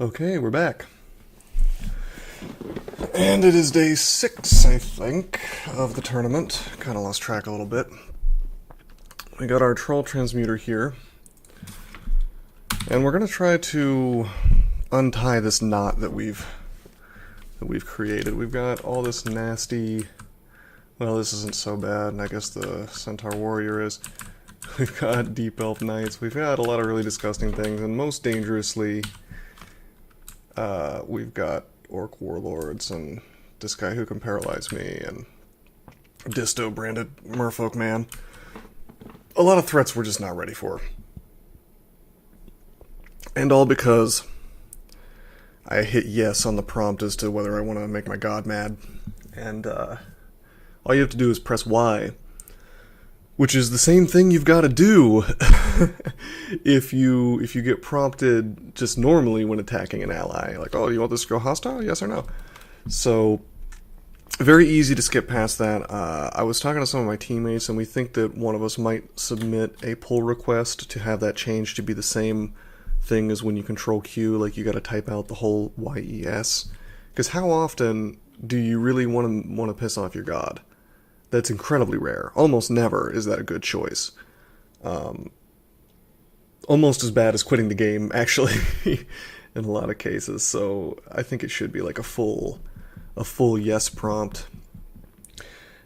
Okay, we're back. And it is day 6, I think, of the tournament. Kind of lost track a little bit. We got our Troll Transmuter here. And we're going to try to untie this knot that we've created. We've got all this nasty... Well, this isn't so bad, and I guess the Centaur Warrior is. We've got Deep Elf Knights. We've got a lot of really disgusting things, and most dangerously... we've got Orc Warlords and this guy who can paralyze me and Disto-branded Merfolk Man. A lot of threats we're just not ready for. And all because I hit yes on the prompt as to whether I want to make my god mad. And all you have to do is press Y, which is the same thing you've got to do if you get prompted just normally when attacking an ally. Like, oh, you want this to go hostile? Yes or no? So, very easy to skip past that. I was talking to some of my teammates, and we think that one of us might submit a pull request to have that change to be the same thing as when you control Q, like you got to type out the whole YES. Because how often do you really want to piss off your god? That's incredibly rare. Almost never is that a good choice. Almost as bad as quitting the game, actually, in a lot of cases. So I think it should be like a full yes prompt.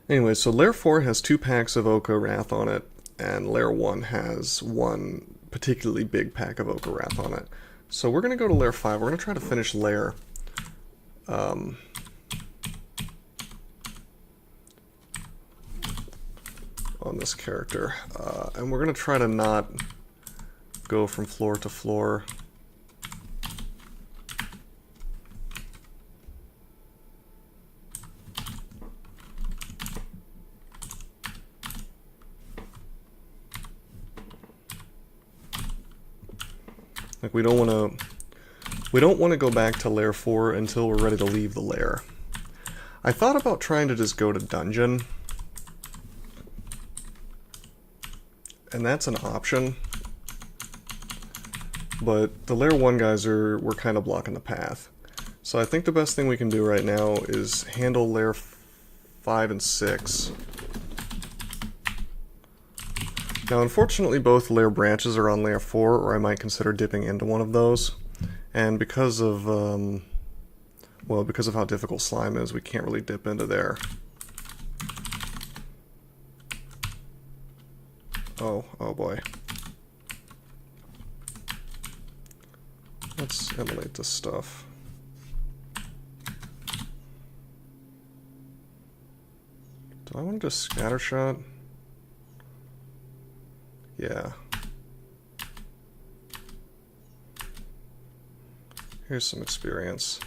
Anyway, so Layer 4 has 2 packs of Oka Wrath on it, and Layer 1 has 1 particularly big pack of Oka Wrath on it. So we're going to go to Layer 5. We're going to try to finish Layer. On this character, and we're going to try to not go from floor to floor. Like we don't want to go back to layer 4 until we're ready to leave the lair. I thought about trying to just go to dungeon. And that's an option, but the Layer 1 guys were kind of blocking the path. So I think the best thing we can do right now is handle Layer 5 and 6. Now unfortunately both layer branches are on Layer 4, or I might consider dipping into one of those. And because of, well, because of how difficult slime is, we can't really dip into there. Oh boy. Let's emulate this stuff. Do I want to just scattershot? Yeah. Here's some experience.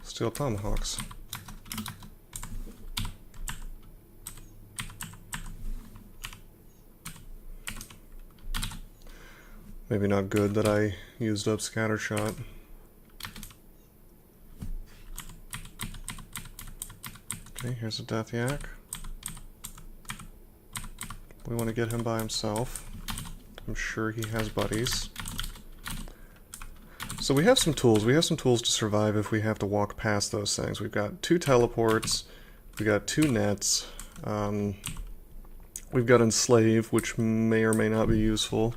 Steel tomahawks. Maybe not good that I used up scattershot. Okay, here's a death yak. We want to get him by himself. I'm sure he has buddies. So we have some tools. We have some tools to survive if we have to walk past those things. We've got 2 teleports. We've got 2 nets. We've got enslave, which may or may not be useful.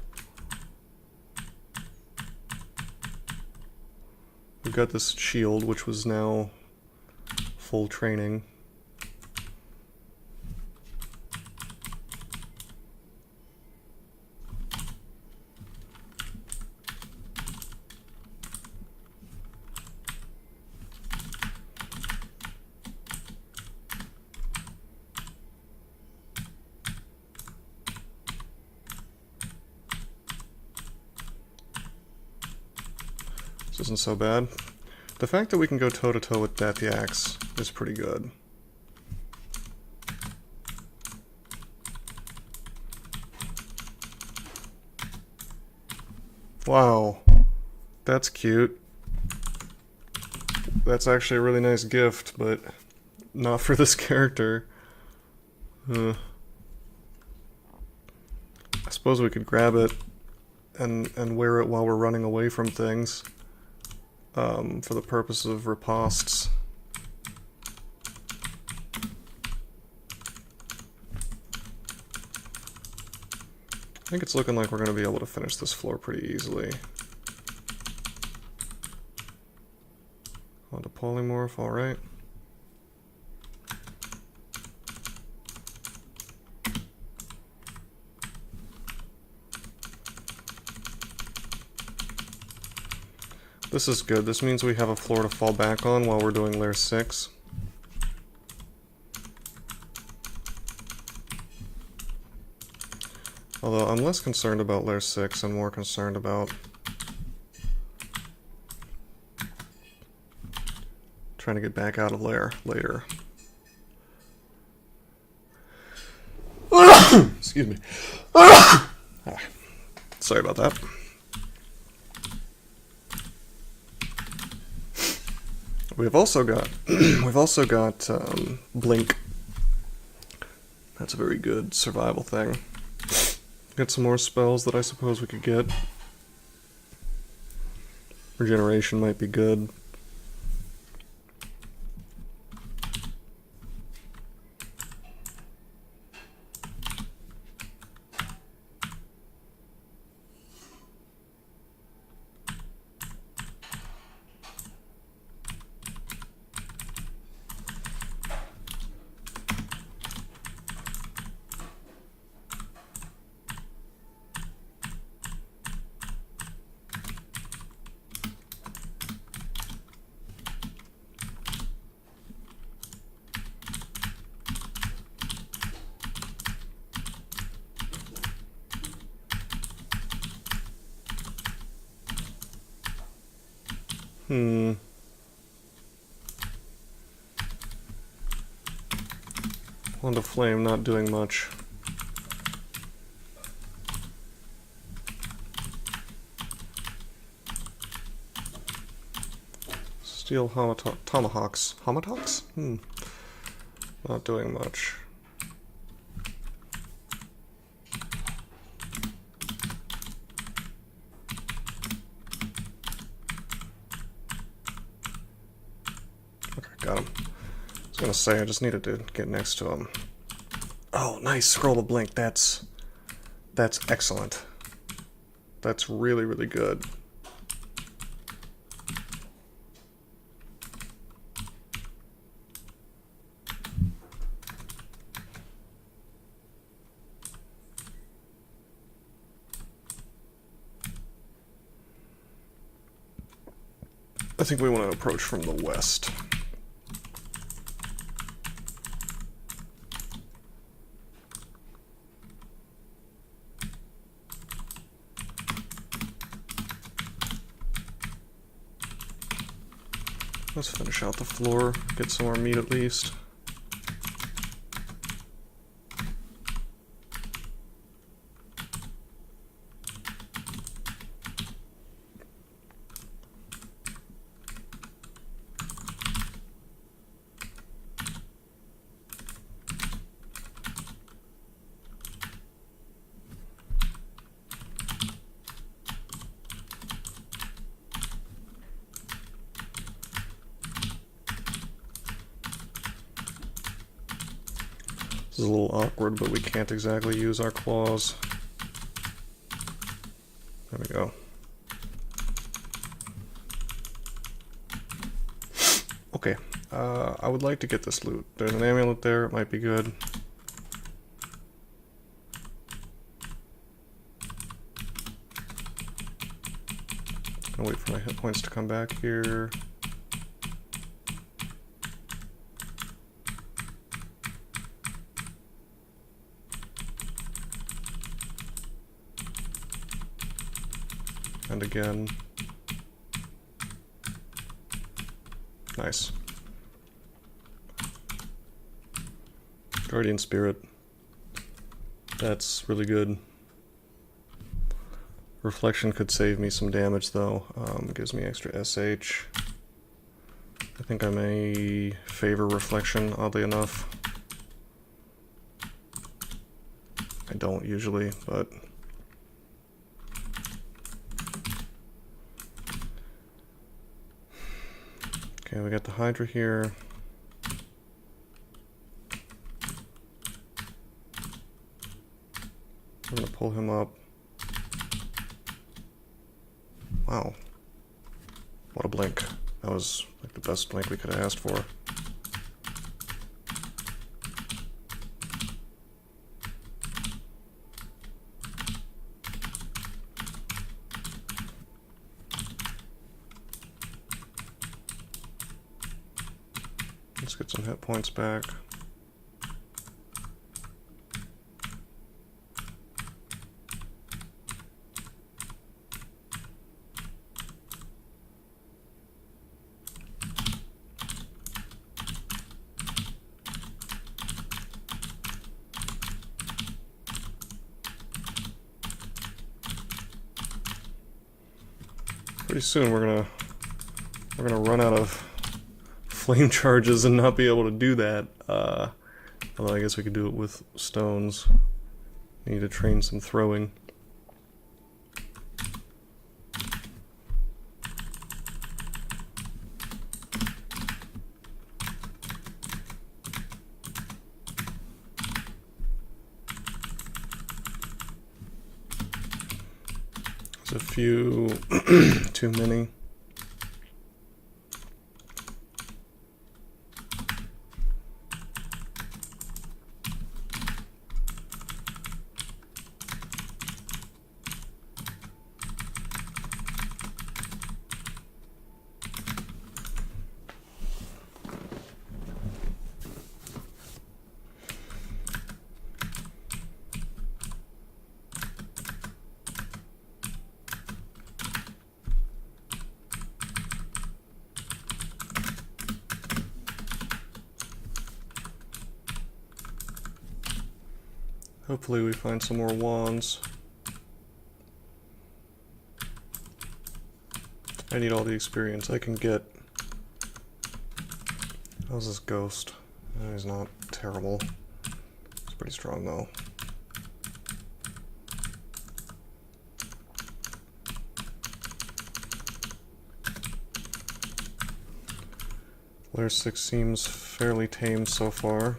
We've got this shield, which was now full training. Isn't so bad. The fact that we can go toe-to-toe with Death Yaks is pretty good. Wow, that's cute. That's actually a really nice gift, but not for this character. I suppose we could grab it and wear it while we're running away from things, for the purpose of ripostes. I think it's looking like we're going to be able to finish this floor pretty easily. On to polymorph, alright. This is good. This means we have a floor to fall back on while we're doing layer 6. Although I'm less concerned about layer 6 and more concerned about trying to get back out of layer later. Excuse me. Sorry about that. We've also got blink. That's a very good survival thing. Get some more spells that I suppose we could get. Regeneration might be good. Wand of Flame not doing much. Steel tomahawks. Tomahawks? Not doing much. Got him. I was gonna say, I just needed to get next to him. Oh, nice. Scroll of Blink. That's excellent. That's really, really good. I think we want to approach from the west. Let's finish out the floor, get some more meat at least. This is a little awkward, but we can't exactly use our claws. There we go. Okay, I would like to get this loot. There's an amulet there, it might be good. I'll wait for my hit points to come back here. And again. Nice. Guardian Spirit. That's really good. Reflection could save me some damage though. Gives me extra SH. I think I may favor reflection, oddly enough. I don't usually, but... Okay, we got the Hydra here. I'm gonna pull him up. Wow. What a blink. That was like the best blink we could have asked for. Let's get some hit points back. Pretty soon we're gonna run out of flame charges and not be able to do that. Although I guess we could do it with stones. Need to train some throwing. There's a few too many. Hopefully we find some more wands. I need all the experience I can get. How's this ghost? Oh, he's not terrible. He's pretty strong though. Layer 6 seems fairly tame so far.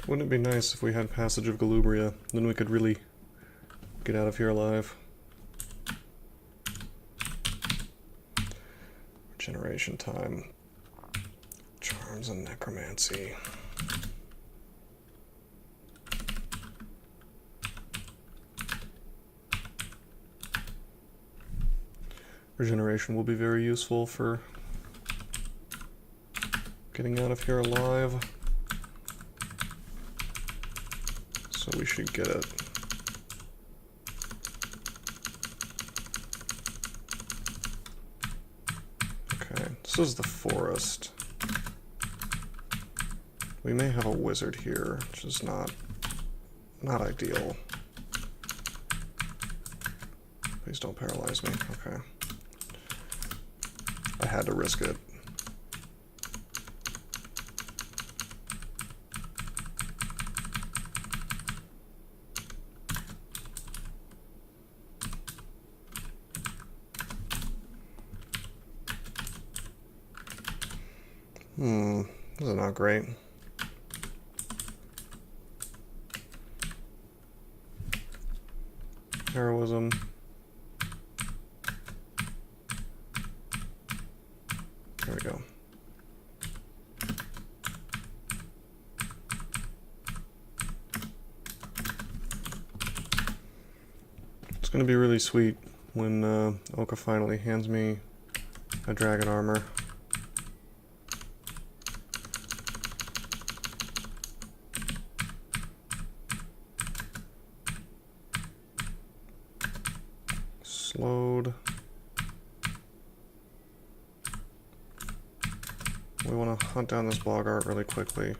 Wouldn't it be nice if we had Passage of Galubria? Then we could really get out of here alive. Regeneration time. Charms and necromancy. Regeneration will be very useful for getting out of here alive. So we should get it. Okay, this is the forest. We may have a wizard here, which is not ideal. Please don't paralyze me. Okay. I had to risk it. This is not great. Heroism. There we go. It's gonna be really sweet when Oka finally hands me a dragon armor. Slowed. We want to hunt down this Boggart really quickly.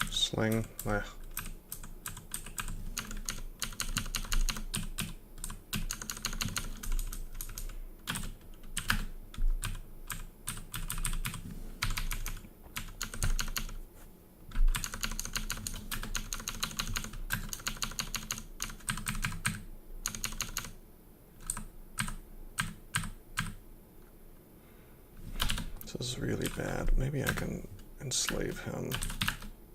Sling. This is really bad. Maybe I can enslave him.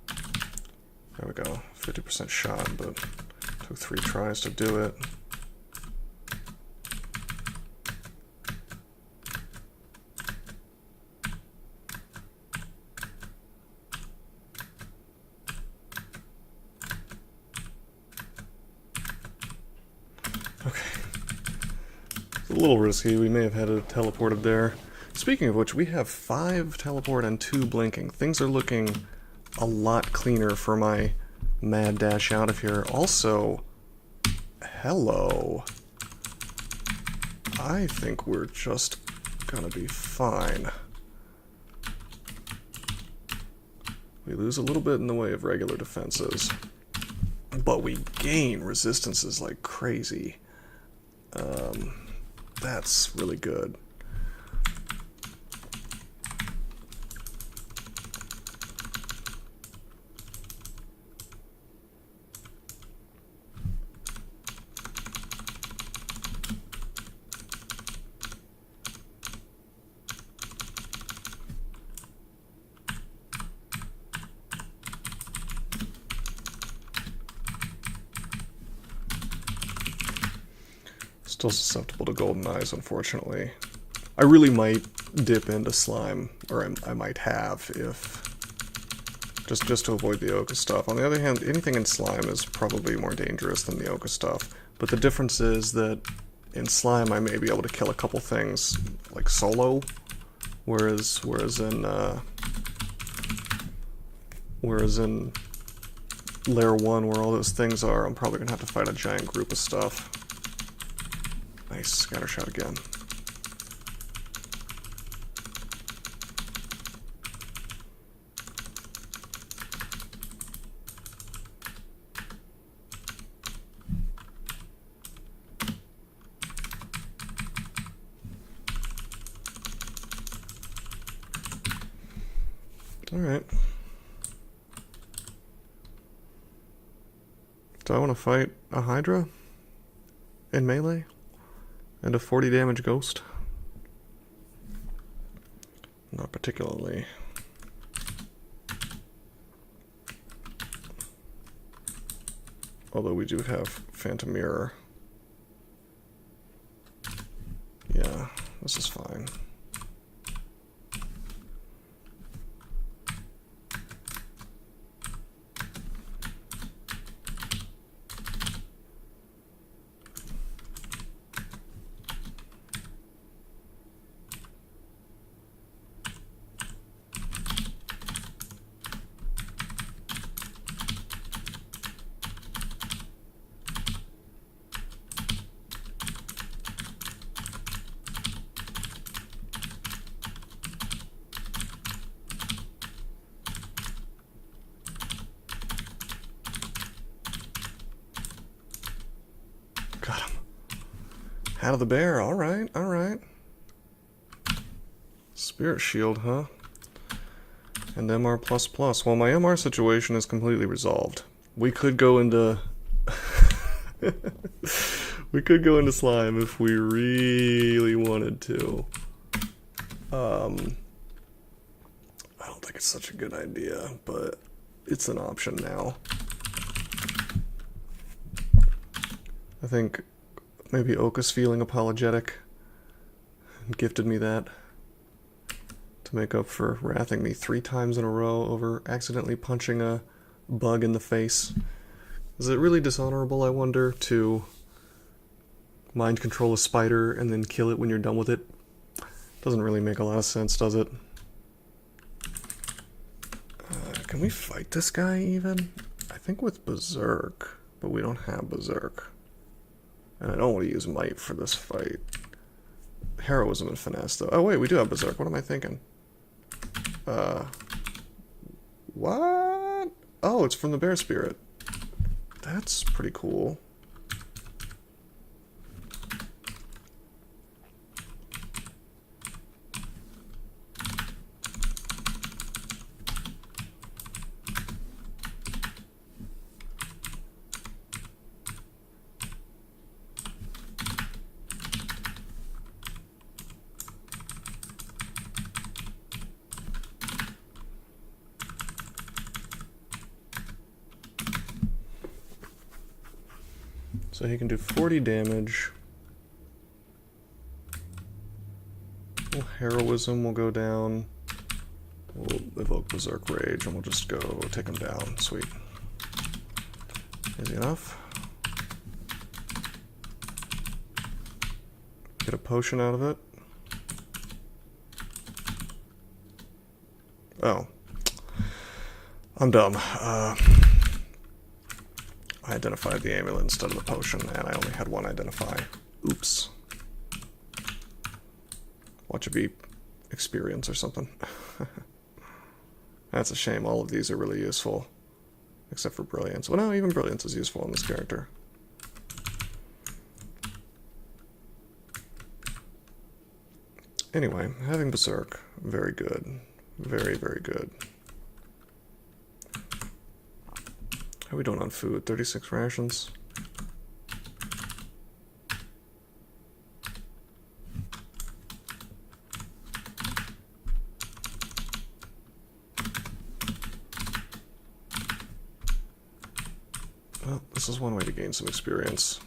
There we go. 50% shot, but took 3 tries to do it. Okay. It's a little risky. We may have had it teleported there. Speaking of which, we have 5 teleport and 2 blinking. Things are looking a lot cleaner for my mad dash out of here. Also, hello. I think we're just gonna be fine. We lose a little bit in the way of regular defenses, but we gain resistances like crazy. That's really good. Still susceptible to golden eyes, unfortunately. I really might dip into slime, or I might have, if just to avoid the Oka stuff. On the other hand, anything in slime is probably more dangerous than the Oka stuff. But the difference is that in slime I may be able to kill a couple things like solo, whereas in Layer 1, where all those things are, I'm probably gonna have to fight a giant group of stuff. Nice, scatter shot again. All right. Do I want to fight a Hydra in melee? And a 40 damage ghost? Not particularly. Although we do have Phantom Mirror. Yeah, this is fine. Got him. Out of the bear. Alright, alright. Spirit Shield, huh? And MR++. Well, my MR situation is completely resolved. We could go into... we could go into slime if we really wanted to. I don't think it's such a good idea, but it's an option now. I think maybe Oka's feeling apologetic and gifted me that to make up for wrathing me 3 times in a row over accidentally punching a bug in the face. Is it really dishonorable, I wonder, to mind control a spider and then kill it when you're done with it. Doesn't really make a lot of sense, does it? Can we fight this guy even? I think with Berserk, but we don't have Berserk. And I don't want to use Might for this fight. Heroism and Finesse, though. Oh, wait, we do have Berserk. What am I thinking? What? Oh, it's from the Bear Spirit. That's pretty cool. So he can do 40 damage. Well, Heroism will go down. We'll evoke Berserk Rage and we'll just go take him down. Sweet. Easy enough. Get a potion out of it. Oh. I'm dumb. I identified the amulet instead of the potion, and I only had one identify. Oops. Watch it be experience or something. That's a shame. All of these are really useful. Except for Brilliance. Well, no, even Brilliance is useful in this character. Anyway, having Berserk, very good. Very, very good. How are we doing on food? 36 rations? Well, this is one way to gain some experience.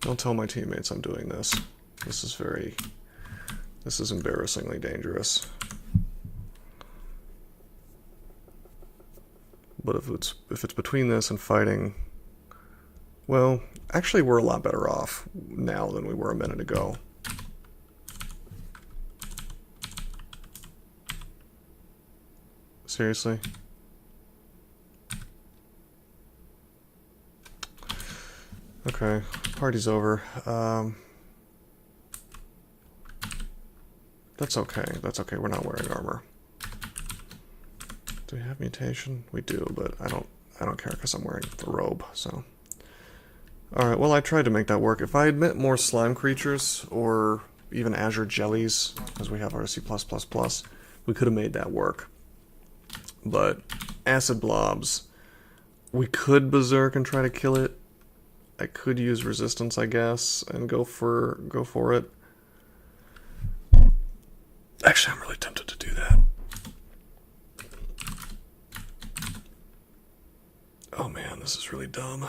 Don't tell my teammates I'm doing this. This is embarrassingly dangerous. But if it's between this and fighting, well, actually we're a lot better off now than we were a minute ago. Seriously? Okay, party's over. That's okay, we're not wearing armor. Do we have mutation? We do, but I don't care because I'm wearing the robe, so. Alright, well I tried to make that work. If I had met more slime creatures, or even azure jellies, because we have RC+++, we could have made that work. But acid blobs, we could berserk and try to kill it. I could use resistance, I guess, and go for it. Actually, I'm really tempted to do that. Oh man, this is really dumb.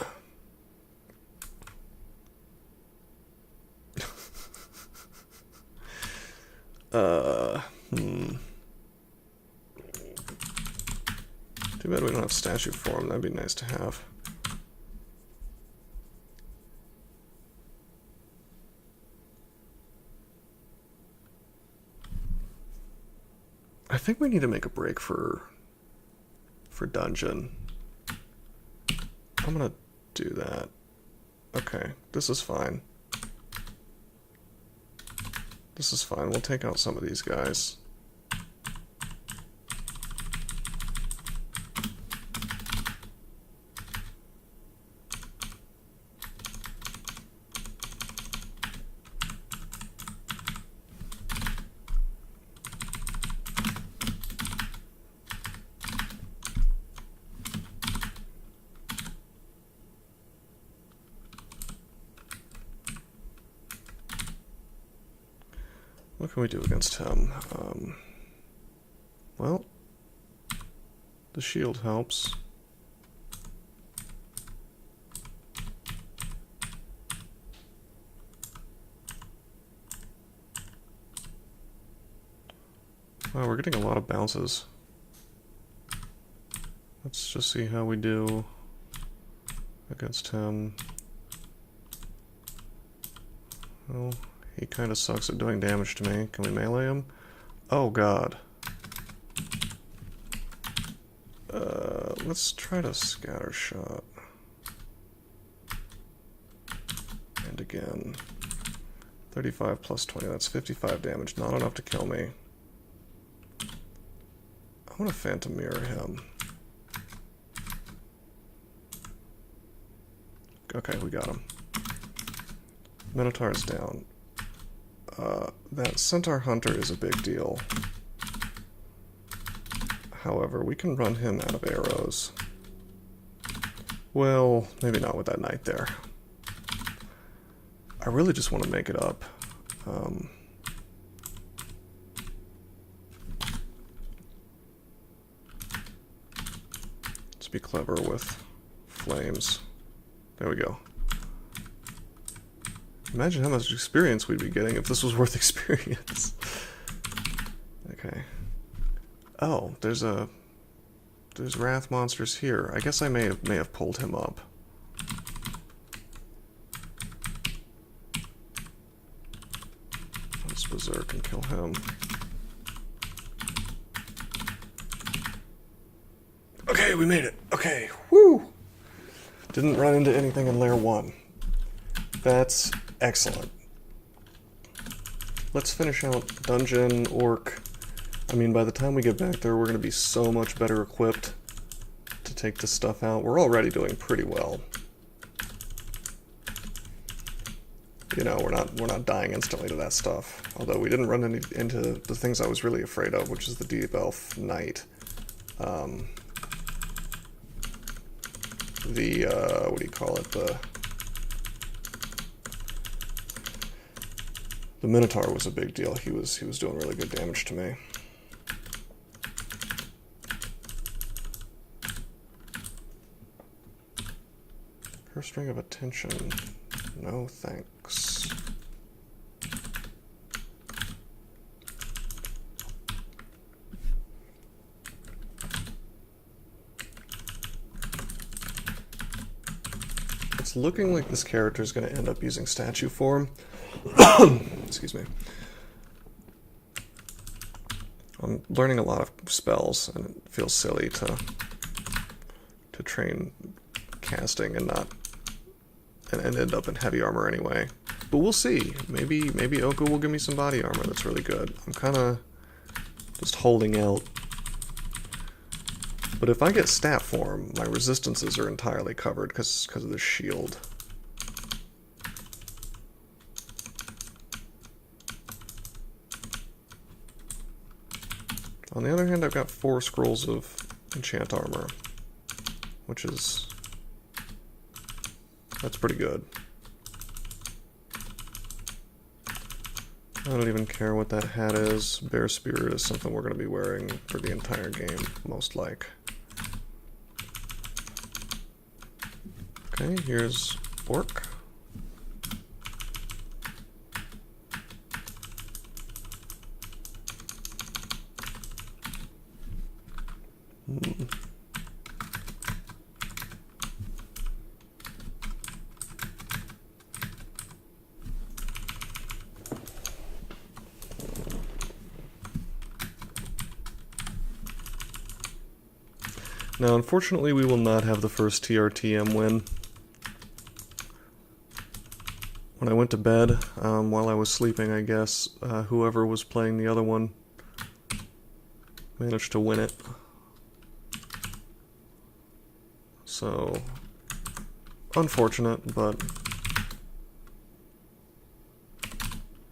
Too bad we don't have statue form, that'd be nice to have. I think we need to make a break for dungeon. I'm gonna do that. Okay, this is fine. This is fine, we'll take out some of these guys. What can we do against him? Well, the shield helps. Wow, we're getting a lot of bounces. Let's just see how we do against him. Well, he kind of sucks at doing damage to me. Can we melee him? Oh god. Let's try to scatter shot. And again. 35 plus 20, that's 55 damage. Not enough to kill me. I want to Phantom Mirror him. Okay, we got him. Minotaur's down. That Centaur Hunter is a big deal. However, we can run him out of arrows. Well, maybe not with that knight there. I really just want to make it up. Let's be clever with flames. There we go. Imagine how much experience we'd be getting if this was worth experience. Okay. Oh, there's wrath monsters here. I guess I may have pulled him up. Let's berserk and kill him. Okay, we made it. Okay, woo! Didn't run into anything in layer 1. That's excellent. Let's finish out Dungeon, Orc. I mean, by the time we get back there, we're going to be so much better equipped to take this stuff out. We're already doing pretty well. You know, we're not dying instantly to that stuff. Although we didn't run into the things I was really afraid of, which is the Deep Elf Knight. What do you call it? The Minotaur was a big deal. He was doing really good damage to me. Her string of attention. No thanks. It's looking like this character is going to end up using statue form. Excuse me. I'm learning a lot of spells, and it feels silly to train casting and not and end up in heavy armor anyway. But we'll see. Maybe Oka will give me some body armor that's really good. I'm kind of just holding out. But if I get stat form, my resistances are entirely covered because of the shield. On the other hand, I've got 4 scrolls of enchant armor, which is... that's pretty good. I don't even care what that hat is. Bear Spirit is something we're going to be wearing for the entire game, most like. Okay, here's Orc. Now, unfortunately, we will not have the first TRTM win. When I went to bed, while I was sleeping, I guess, whoever was playing the other one managed to win it. So, unfortunate, but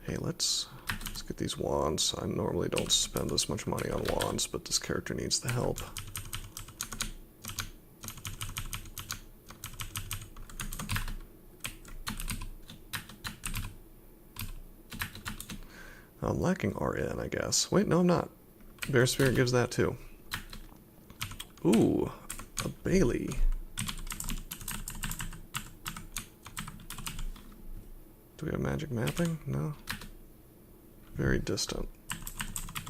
hey, let's get these wands. I normally don't spend this much money on wands, but this character needs the help. I'm lacking RN, I guess. Wait, no, I'm not. Bear Spirit gives that too. Ooh, a Bailey. Do we have magic mapping? No. Very distant.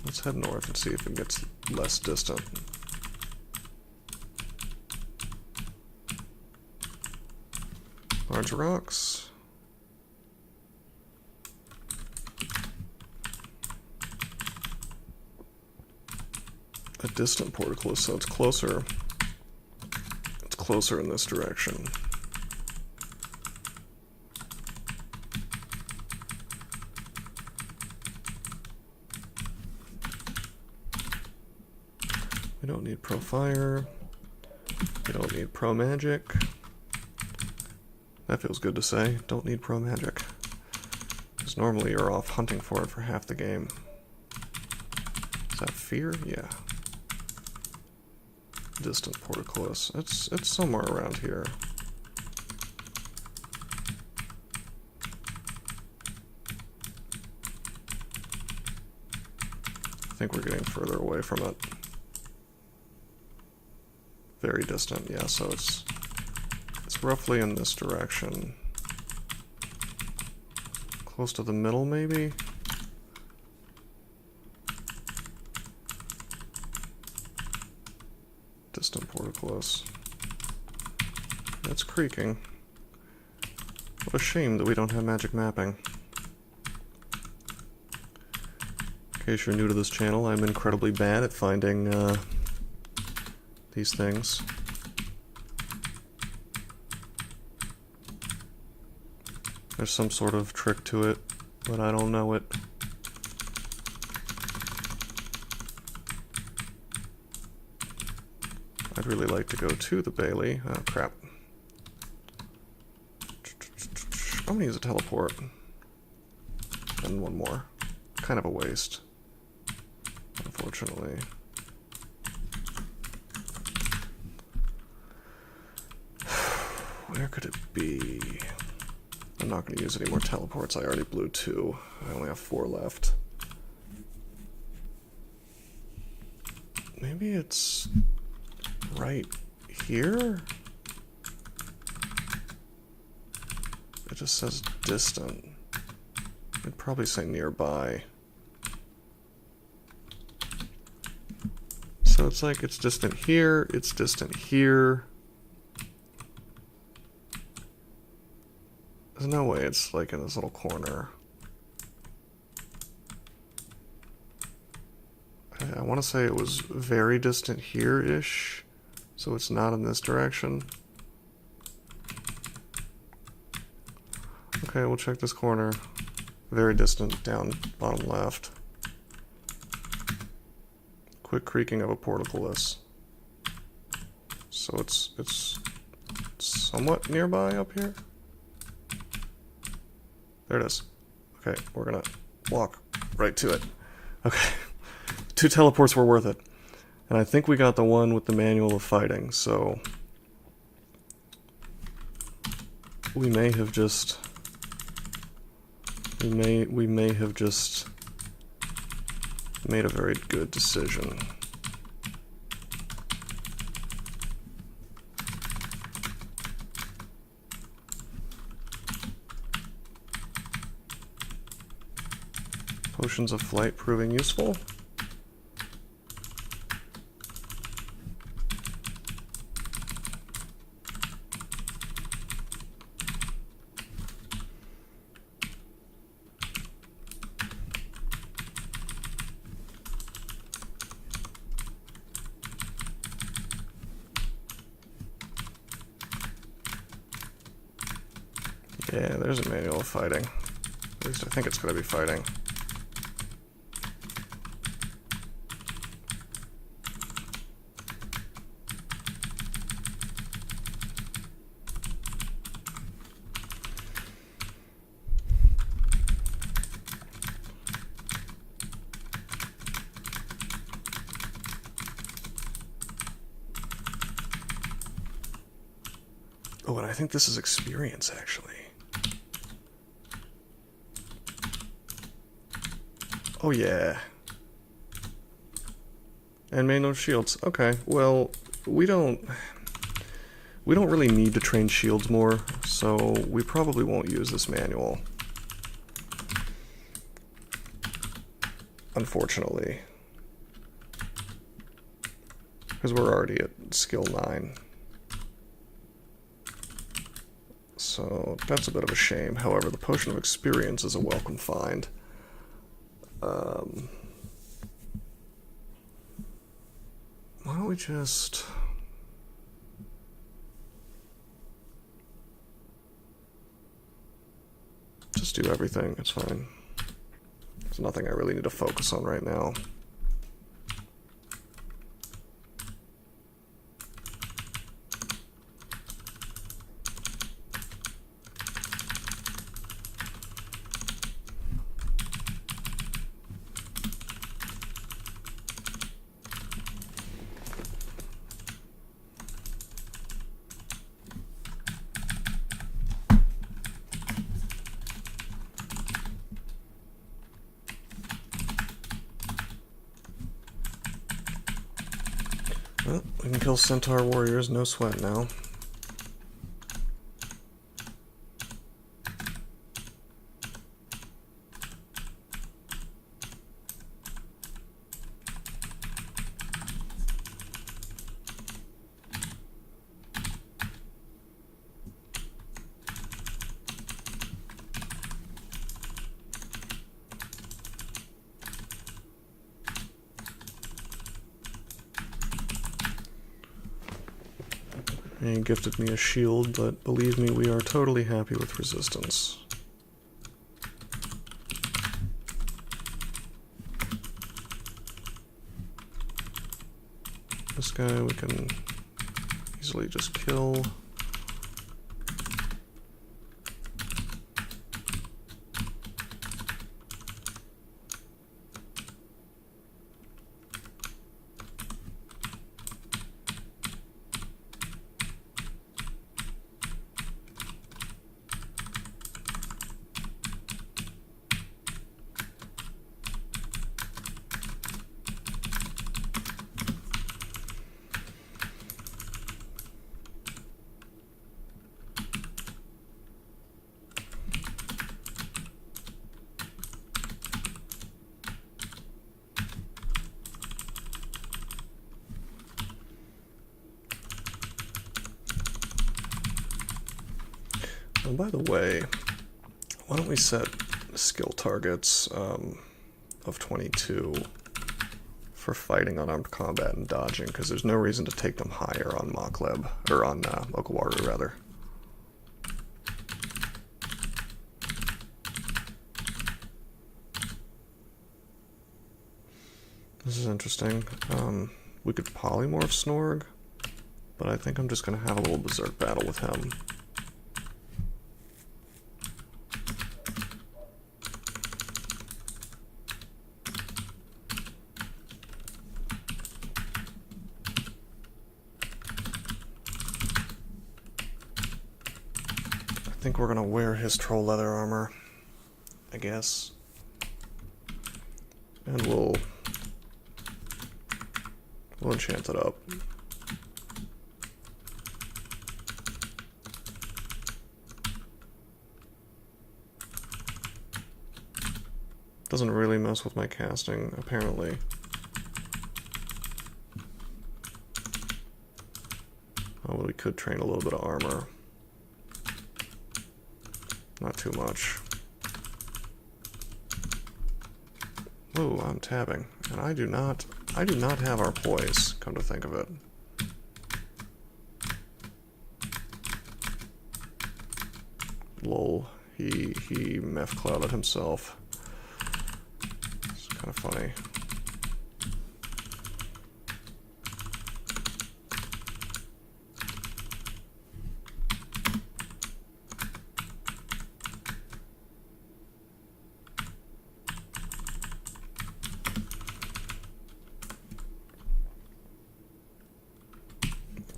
Let's head north and see if it gets less distant. Large rocks. a distant portcullis, so it's closer. It's closer in this direction. We don't need pro fire. We don't need pro magic. That feels good to say. Don't need pro magic. Because normally you're off hunting for it for half the game. Is that fear? Yeah. Distant portcullis. It's somewhere around here. I think we're getting further away from it. Very distant, yeah, so it's roughly in this direction. Close to the middle, maybe? Distant portcullis. It's creaking. What a shame that we don't have magic mapping. In case you're new to this channel, I'm incredibly bad at finding these things. There's some sort of trick to it, but I don't know it. I'd really like to go to the Bailey. Oh, crap. I'm gonna use a teleport. And one more. Kind of a waste, unfortunately. Where could it be? I'm not going to use any more teleports. I already blew 2. I only have 4 left. Maybe it's right here? It just says distant. I'd probably say nearby. So it's like it's distant here, it's distant here. There's no way it's like in this little corner. I want to say it was very distant here-ish, so it's not in this direction. Okay, we'll check this corner. Very distant, down bottom left. Quick creaking of a portcullis. So it's somewhat nearby up here. There it is. Okay, we're gonna walk right to it. Okay, 2 teleports were worth it. And I think we got the one with the manual of fighting, so we may have just we may have just made a very good decision. Potions of flight proving useful. Yeah, there's a manual of fighting. At least I think it's going to be fighting. Oh, and I think this is experience, actually. Oh, yeah. And manual shields. Okay, well, we don't really need to train shields more, so we probably won't use this manual. Unfortunately. Because we're already at skill 9. So that's a bit of a shame. However, the potion of experience is a welcome find. why don't we just... just do everything, it's fine. There's nothing I really need to focus on right now. Well, we can kill Centaur warriors, no sweat now. He gifted me a shield, but believe me, we are totally happy with resistance. This guy we can easily just kill. And by the way, why don't we set skill targets of 22 for fighting unarmed combat and dodging, because there's no reason to take them higher on Mokleb, or on Okawaru rather. This is interesting. We could polymorph Snorg, but I think I'm just going to have a little berserk battle with him. I think we're gonna wear his troll leather armor, I guess. And we'll enchant it up. Doesn't really mess with my casting, apparently. Oh, well, we could train a little bit of armor. Not too much. Ooh, I'm tabbing. And I do not have our poise, come to think of it. Lol, he meth clouded himself. It's kind of funny.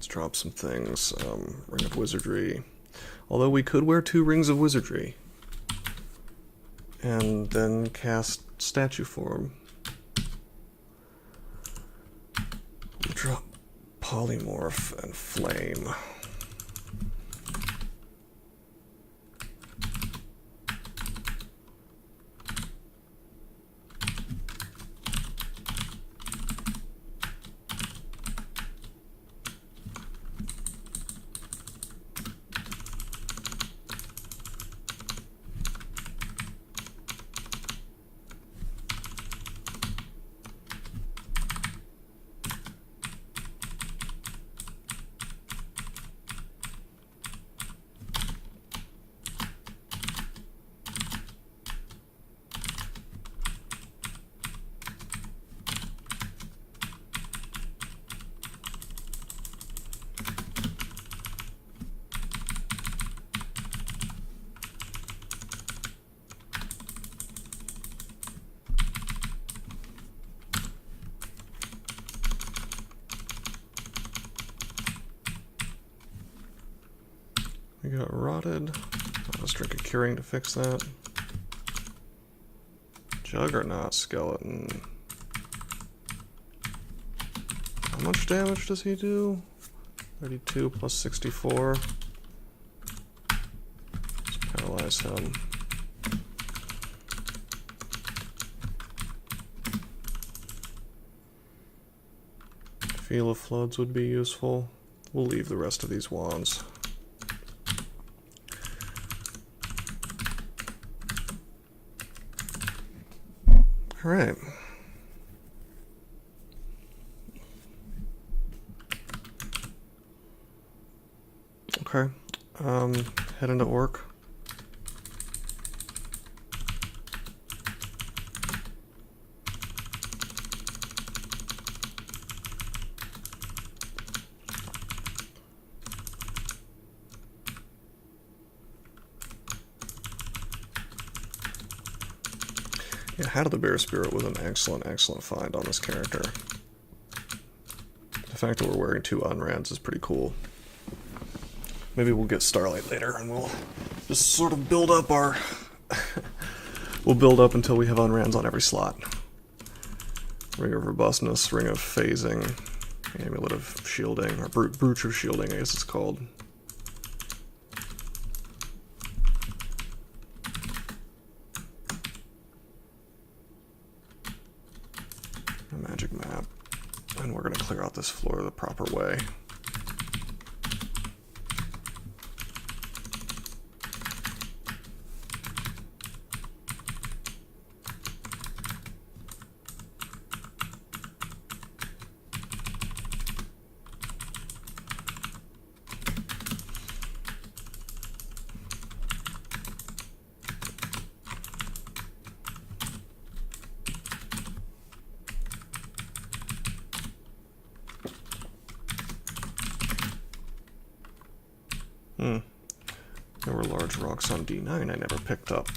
Drop some things. Ring of Wizardry. Although we could wear 2 Rings of Wizardry. And then cast Statue Form. We'll drop Polymorph and Flame. You got rotted. Let's drink a curing to fix that. Juggernaut skeleton. How much damage does he do? 32 plus 64. Let's paralyze him. Feel of Floods would be useful. We'll leave the rest of these wands. Alright. Okay. Head into Orc. Yeah, Hat of the Bear Spirit was an excellent, excellent find on this character. The fact that we're wearing 2 unrans is pretty cool. Maybe we'll get Starlight later and we'll just sort of build up our... we'll build up until we have unrans on every slot. Ring of Robustness, Ring of Phasing, Amulet of Shielding, or Brooch of Shielding I guess it's called. A magic map. And we're going to clear out this floor the proper way. There were large rocks on D9 I never picked up.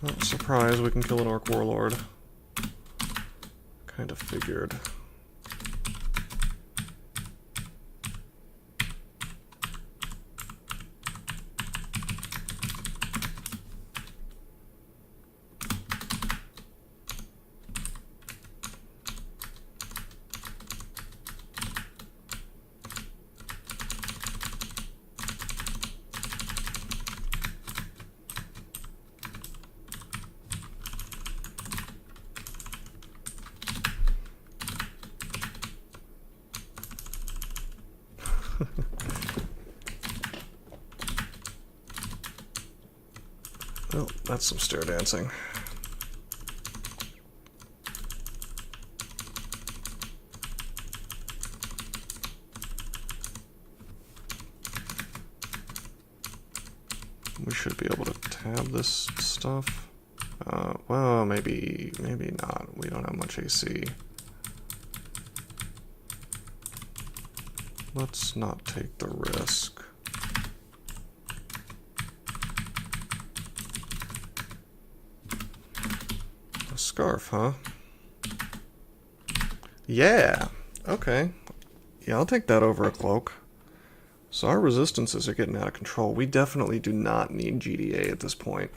Oh, surprise, we can kill an Orc Warlord. Kind of figured. Well, that's some stair dancing. We should be able to tab this stuff. Well, maybe not. We don't have much AC. Let's not take the risk. A scarf, huh? Yeah! Okay. Yeah, I'll take that over a cloak. So our resistances are getting out of control. We definitely do not need GDA at this point.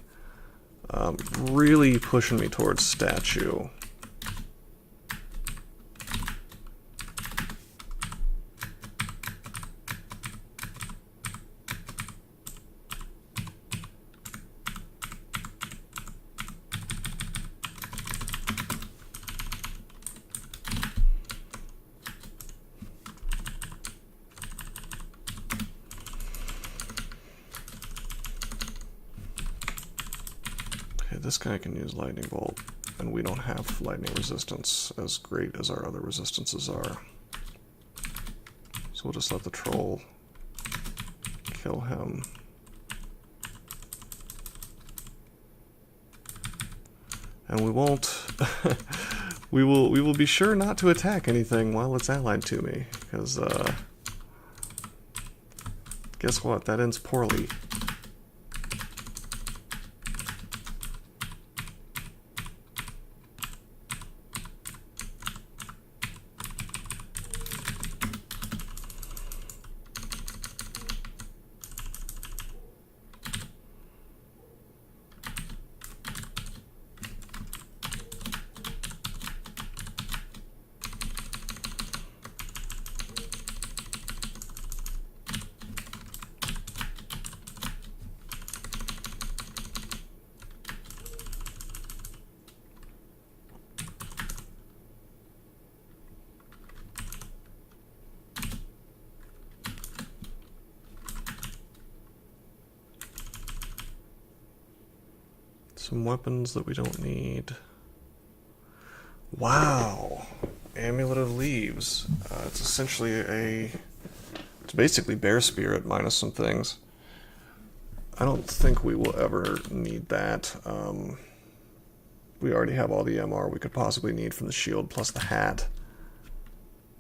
Really pushing me towards statue. This guy can use Lightning Bolt, and we don't have lightning resistance as great as our other resistances are. So we'll just let the troll kill him. And we won't... we will be sure not to attack anything while it's allied to me, because Guess what? That ends poorly. Some weapons that we don't need. Wow! Amulet of Leaves. It's essentially it's basically Bear Spirit minus some things. I don't think we will ever need that. We already have all the MR we could possibly need from the shield plus the hat.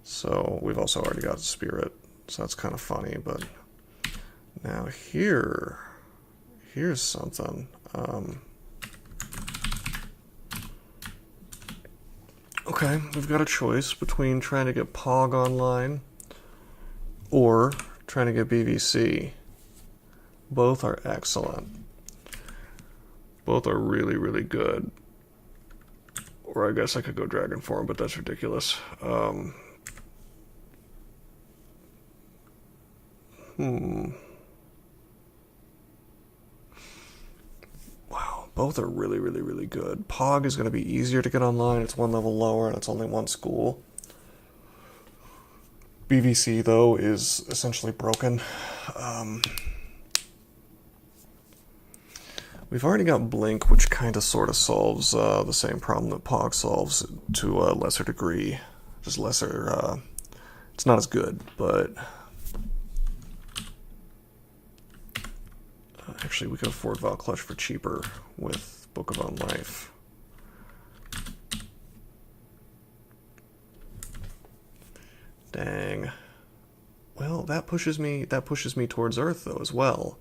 So we've also already got Spirit. So that's kind of funny, but now here's something. Okay, we've got a choice between trying to get POG online or trying to get BVC. Both are excellent. Both are really, really good. Or I guess I could go Dragon Form, but that's ridiculous. Wow, both are really, really, really good. POG is going to be easier to get online. It's one level lower and it's only one school. BVC, though, is essentially broken. We've already got Blink, which kind of sort of solves the same problem that POG solves to a lesser degree. Just lesser, it's not as good, but actually we could afford Val Clutch for cheaper with Book of Own Life. Dang. Well, that pushes me towards Earth though as well.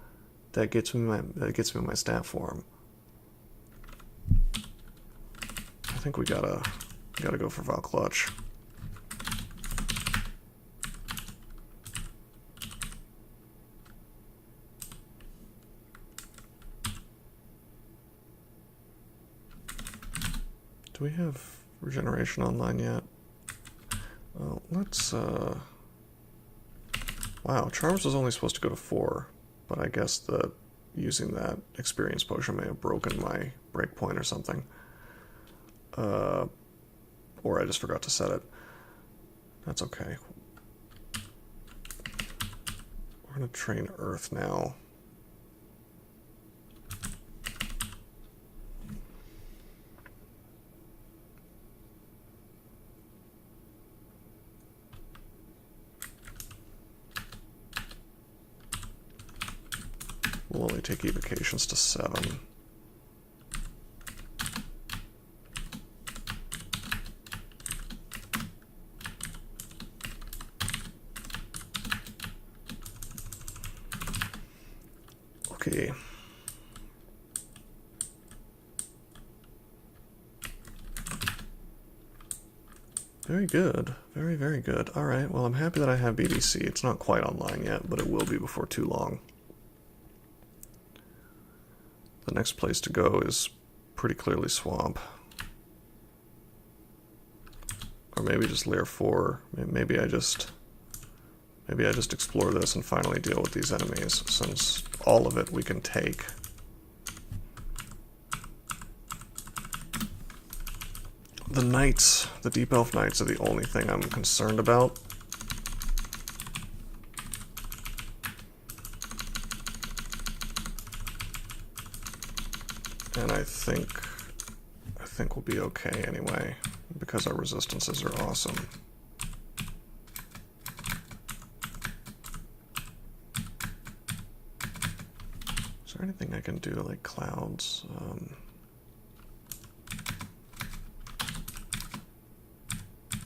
That gets me my stat form. I think we gotta go for Val Clutch. Do we have regeneration online yet? Well, let's wow, Charms was only supposed to go to 4. But I guess that using that experience potion may have broken my breakpoint or something. Or I just forgot to set it. That's okay. We're gonna train Earth now. We'll only take evocations to 7. Okay. Very good. Very, very good. Alright, well, I'm happy that I have BDC. It's not quite online yet, but it will be before too long. The next place to go is pretty clearly Swamp. Or maybe just Lair 4. Maybe I just explore this and finally deal with these enemies, since all of it we can take. The Knights, the Deep Elf Knights, are the only thing I'm concerned about. And I think we'll be okay anyway, because our resistances are awesome. Is there anything I can do, like clouds?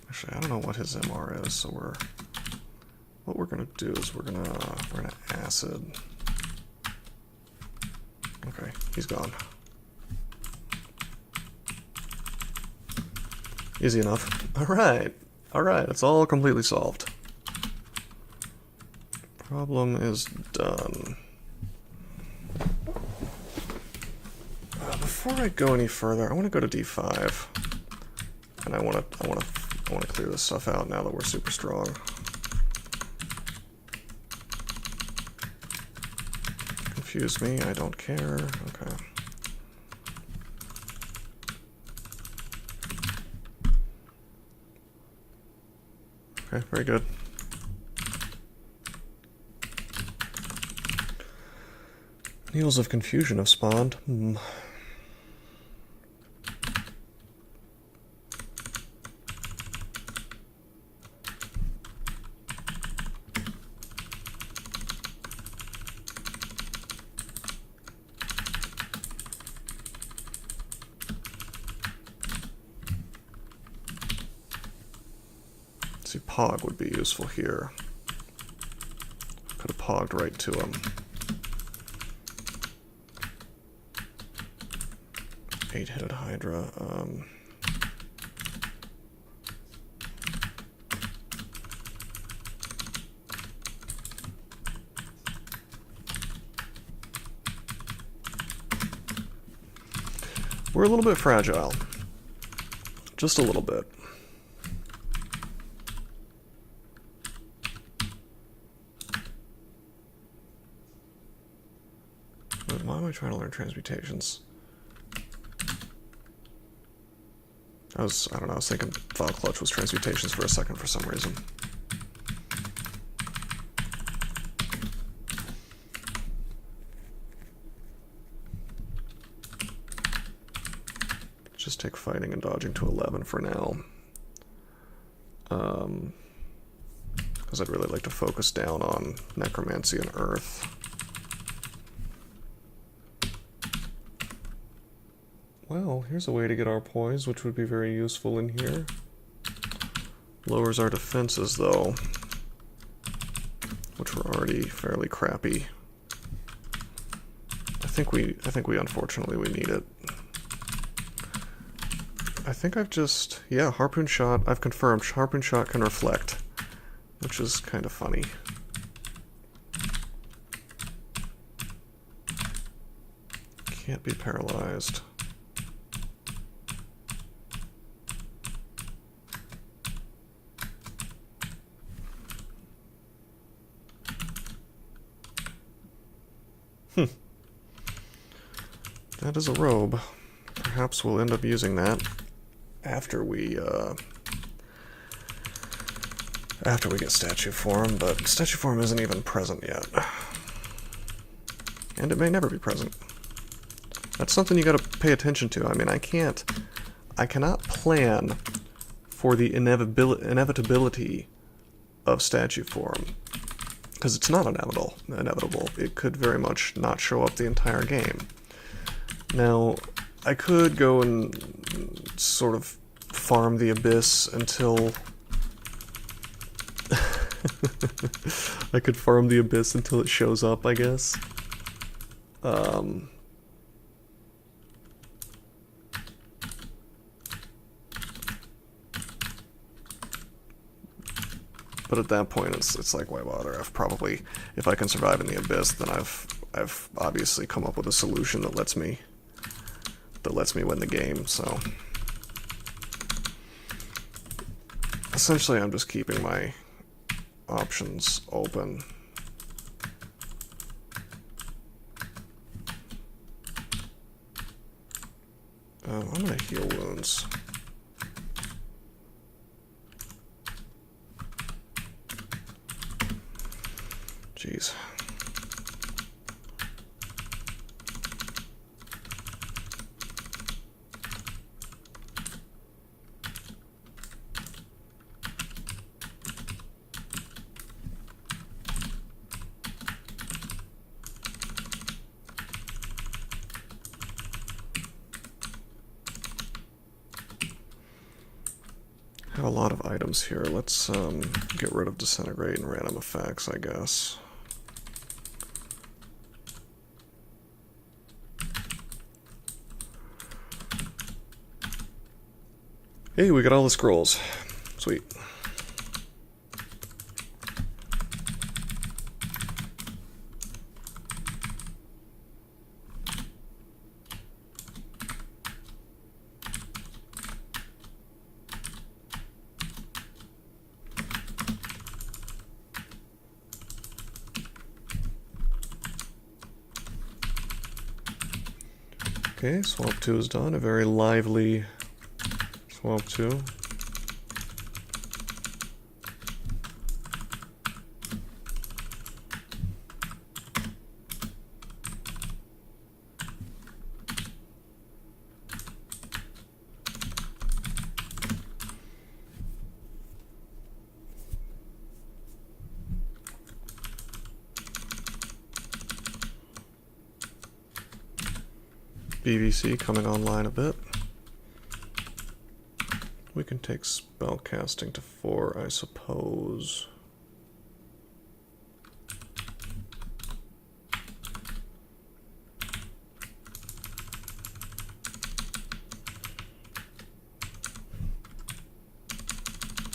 Actually, I don't know what his MR is, so what we're gonna do is we're gonna acid. Okay, he's gone. Easy enough. Alright, it's all completely solved. Problem is done. Before I go any further, I want to go to D5, and I want to clear this stuff out now that we're super strong. Confuse me, I don't care. Okay. Okay, very good. Needles of confusion have spawned. See, Pog would be useful here. Could have pogged right to him. 8-headed Hydra. We're a little bit fragile. Just a little bit. Why am I trying to learn transmutations? I don't know, I was thinking File Clutch was transmutations for a second for some reason. Just take fighting and dodging to 11 for now. Because I'd really like to focus down on Necromancy and Earth. Well, here's a way to get our poise, which would be very useful in here. Lowers our defenses, though, which were already fairly crappy. I think we unfortunately we need it. I think I've just, yeah, Harpoon Shot, I've confirmed Harpoon Shot can reflect, which is kind of funny. Can't be paralyzed. That is a robe. Perhaps we'll end up using that after we get statue form, but statue form isn't even present yet. And it may never be present. That's something you gotta pay attention to. I mean, I cannot plan for the inevitability of statue form, because it's not inevitable. It could very much not show up the entire game. Now, I could go and sort of farm the Abyss until... I could farm the Abyss until it shows up, I guess. But at that point, it's like, why bother? I've probably, if I can survive in the Abyss, then I've obviously come up with a solution that lets me win the game. So essentially, I'm just keeping my options open. I'm gonna heal wounds. Jeez. Got a lot of items here. Let's get rid of disintegrate and random effects, I guess. Hey, we got all the scrolls. Sweet. Okay, swamp 2 is done. A very lively swamp 2. BVC coming online a bit. We can take spellcasting to 4, I suppose.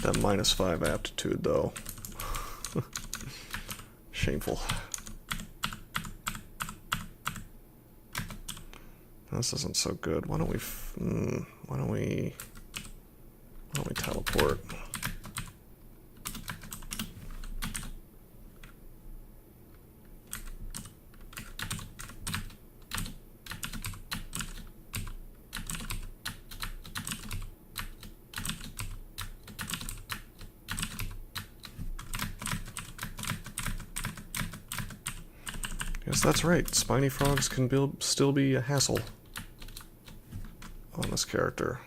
That -5 aptitude, though. Shameful. This isn't so good. Why don't we teleport? Yes, that's right. Spiny frogs can still be a hassle on this character.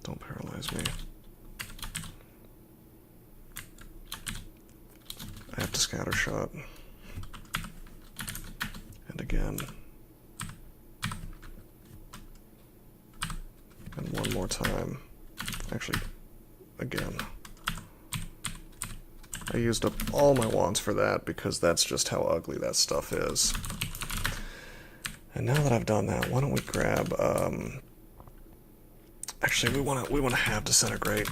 Don't paralyze me. I have to scatter shot. And again. And one more time. Actually, again. I used up all my wands for that because that's just how ugly that stuff is. And now that I've done that, why don't we grab actually we wanna have disintegrate.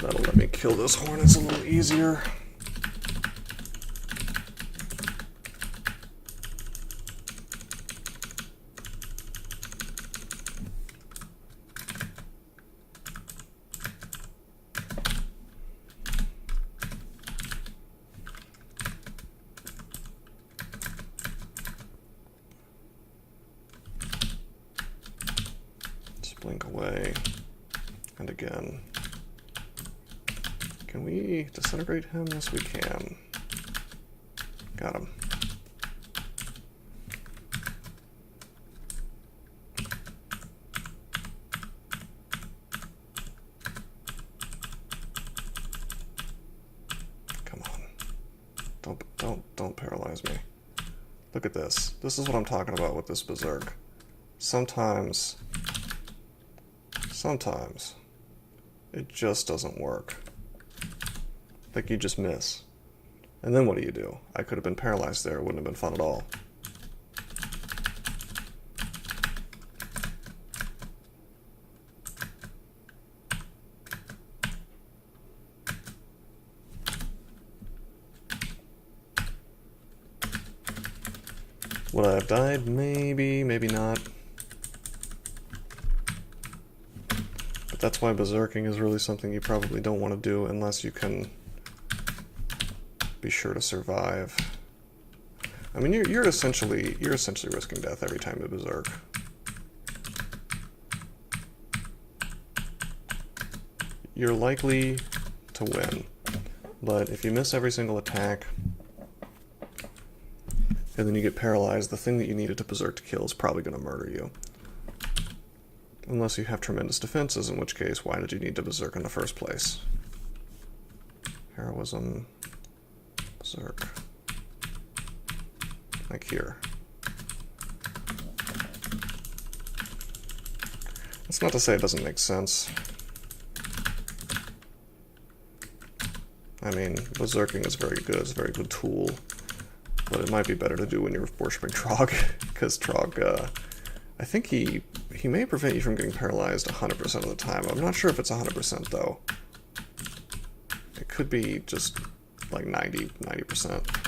That'll let me kill those hornets a little easier. Just blink away. And again. Can we disintegrate him? Yes, we can. Got him. Come on. Don't paralyze me. Look at this. This is what I'm talking about with this berserk. Sometimes it just doesn't work. Like, you just miss. And then what do? I could have been paralyzed there. It wouldn't have been fun at all. Would I have died? Maybe, maybe not. But that's why berserking is really something you probably don't want to do unless you can be sure to survive. I mean, you're essentially risking death every time you berserk. You're likely to win, but if you miss every single attack, and then you get paralyzed, the thing that you needed to berserk to kill is probably going to murder you. Unless you have tremendous defenses, in which case, why did you need to berserk in the first place? Heroism, berserk. Like here. That's not to say it doesn't make sense. I mean, berserking is very good, it's a very good tool. But it might be better to do when you're worshipping Trog, because Trog, I think he may prevent you from getting paralyzed 100% of the time. I'm not sure if it's 100% though. It could be just like 90%.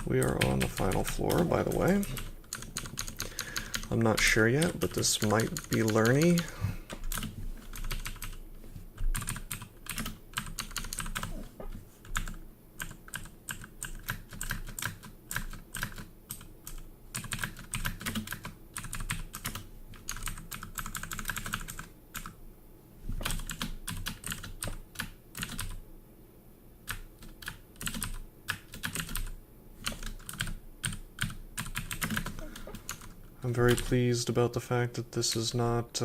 We are on the final floor, by the way. I'm not sure yet, but this might be learny. I'm very pleased about the fact that this is not,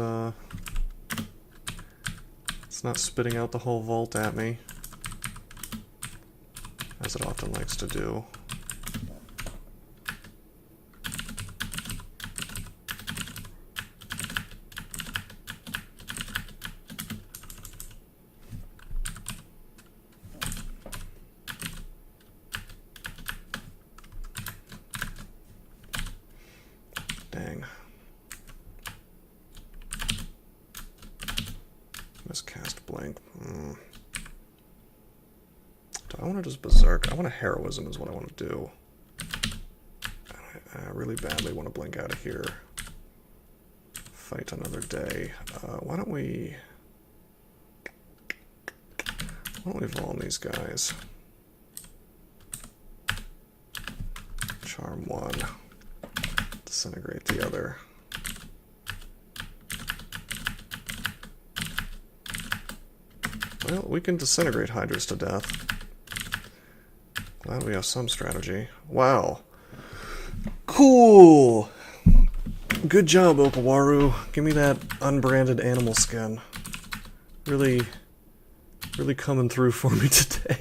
it's not spitting out the whole vault at me, as it often likes to do. Dang. Miscast blank. Do I want to just berserk? I want a heroism is what I want to do. I really badly want to blink out of here. Fight another day. Why don't we vol these guys? Charm one. Disintegrate the other. Well, we can disintegrate hydras to death. Glad we have some strategy. Wow. Cool! Good job, Okawaru. Give me that unbranded animal skin. Really coming through for me today.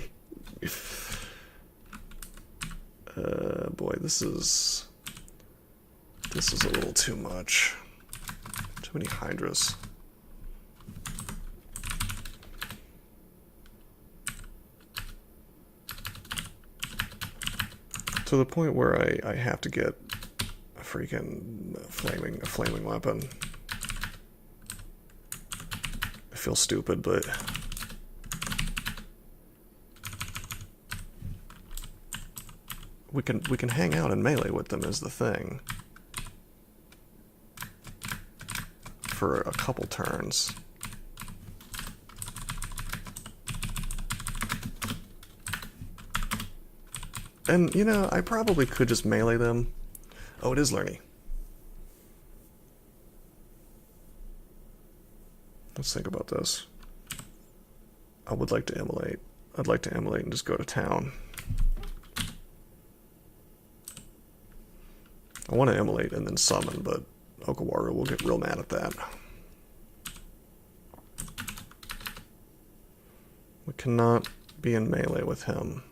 Boy, this is a little too much. Too many hydras. To the point where I have to get a freaking flaming weapon. I feel stupid, but we can hang out in melee with them is the thing. For a couple turns. And, you know, I probably could just melee them. Oh, it is learny. Let's think about this. I would like to immolate. I'd like to immolate and just go to town. I want to immolate and then summon, but Okawaru will get real mad at that. We cannot be in melee with him.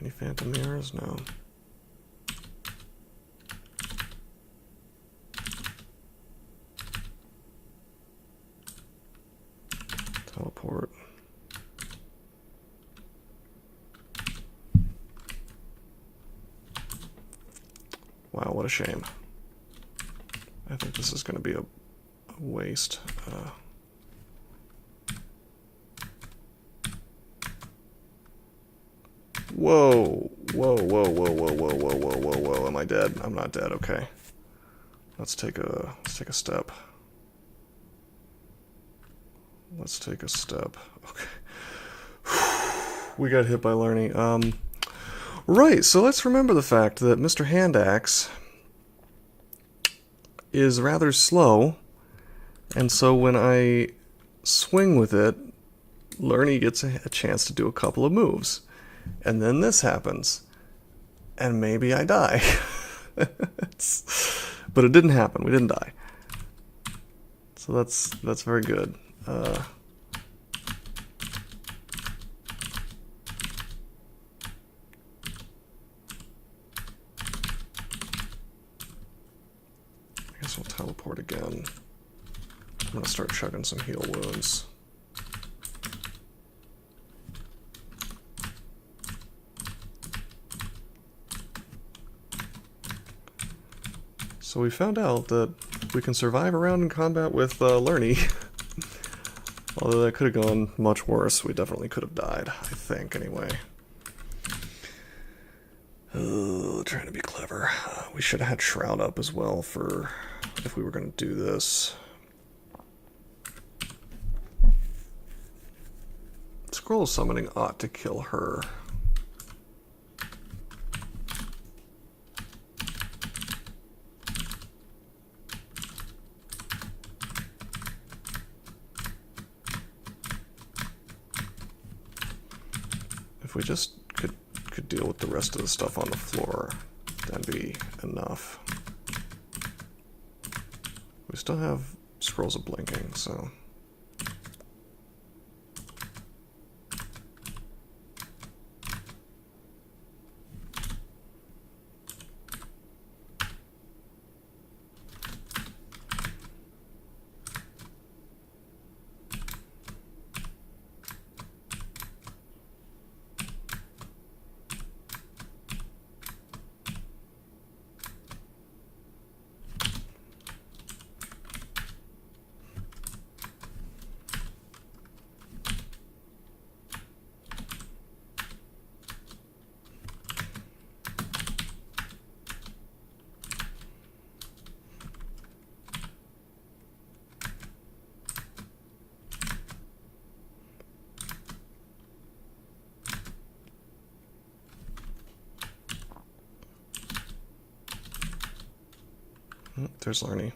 Any phantom mirrors? No. Teleport. Wow, what a shame. I think this is going to be a waste. Whoa. Whoa, whoa, whoa, whoa, whoa, whoa, whoa, whoa, whoa. Am I dead? I'm not dead, okay. Let's take a step. Let's take a step. Okay. We got hit by Lerny. Right, so let's remember the fact that Mr. Handaxe is rather slow, and so when I swing with it, Lerny gets a chance to do a couple of moves. And then this happens. And maybe I die. But it didn't happen. We didn't die. So that's very good. I guess we'll teleport again. I'm gonna start chugging some heal wounds. So we found out that we can survive a round in combat with Lerny. Although that could have gone much worse. We definitely could have died, I think, anyway. Trying to be clever. We should have had Shroud up as well for if we were going to do this. Scroll summoning ought to kill her. If we just could deal with the rest of the stuff on the floor, that'd be enough. We still have Scrolls of Blinking, so... There's Lerny.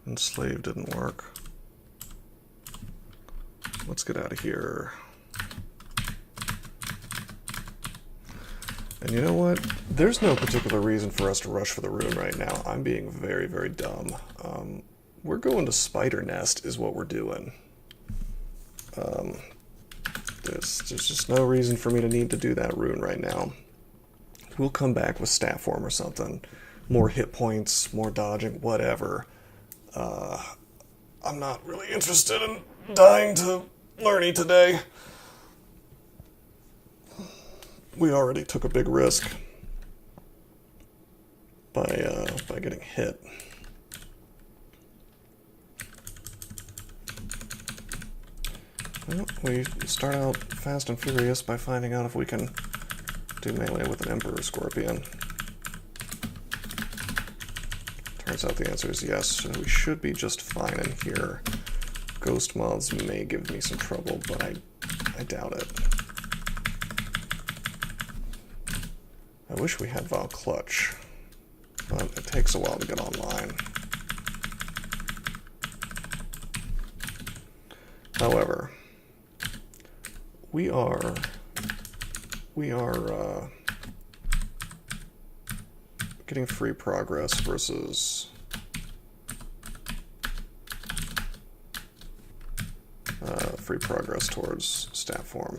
Enslave didn't work. Let's get out of here. And you know what? There's no particular reason for us to rush for the rune right now. I'm being very, very dumb. We're going to Spider Nest is what we're doing. There's just no reason for me to need to do that rune right now. We'll come back with Staff Form or something. More hit points, more dodging, whatever. I'm not really interested in dying to Lerny today. We already took a big risk by getting hit. Well, we start out fast and furious by finding out if we can do melee with an Emperor Scorpion. Turns out the answer is yes, so we should be just fine in here. Ghost moths may give me some trouble, but I doubt it. I wish we had Val Clutch, but it takes a while to get online. However, we are getting free progress versus free progress towards Staff Form.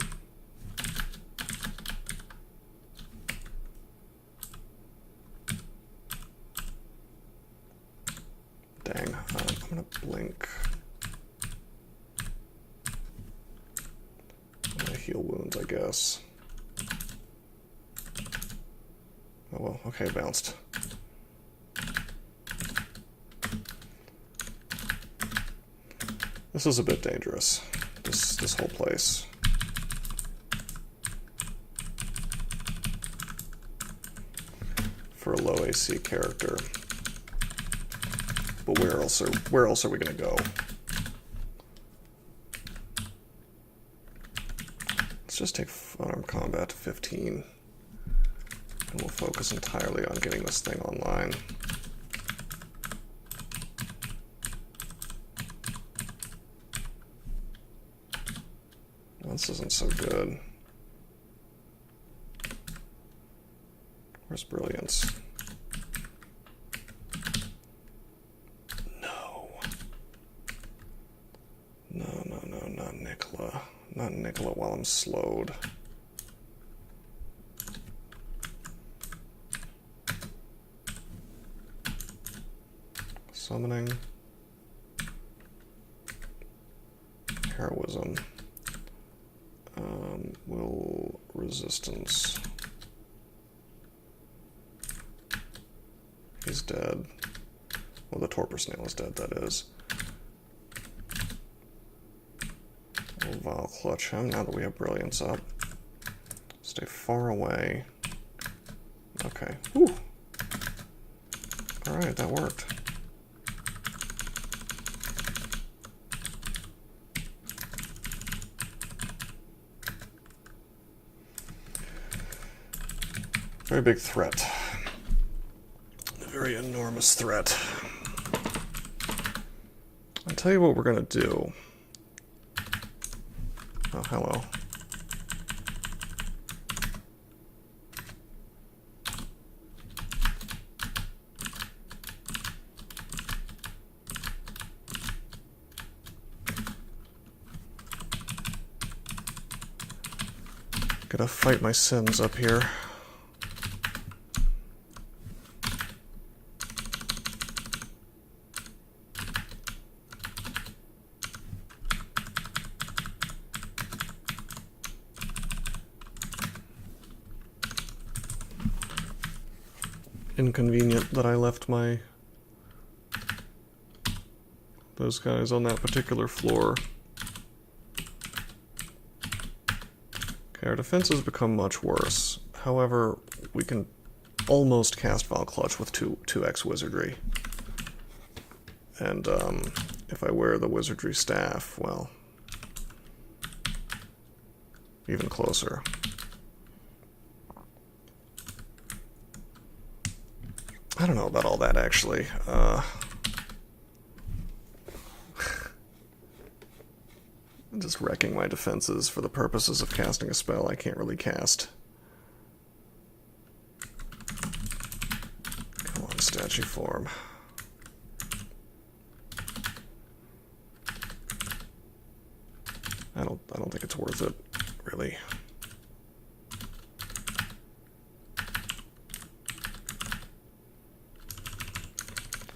think. I'm gonna heal wounds, I guess. Oh well, okay, bounced. This is a bit dangerous, this whole place. For a low AC character. But where else are we gonna go? Let's just take unarmed combat to 15. And we'll focus entirely on getting this thing online. Well, this isn't so good. Where's Brilliance? No. No, not Nicola. Not Nicola while I'm slowed. Summoning. Heroism. Will resistance. He's dead. Well, the torpor snail is dead, that is. We'll vile clutch him now that we have brilliance up. Stay far away. Okay. Whew. Alright, that worked. Very big threat. A very enormous threat. I'll tell you what we're gonna do. Oh, hello. Gotta fight my sins up here. Inconvenient that I left those guys on that particular floor. Okay, our defenses become much worse. However, we can almost cast Vile Clutch with 2x Wizardry. And if I wear the Wizardry Staff, well, even closer. I don't know about all that, actually. I'm just wrecking my defenses for the purposes of casting a spell I can't really cast. Come on, statue form. I don't think it's worth it, really.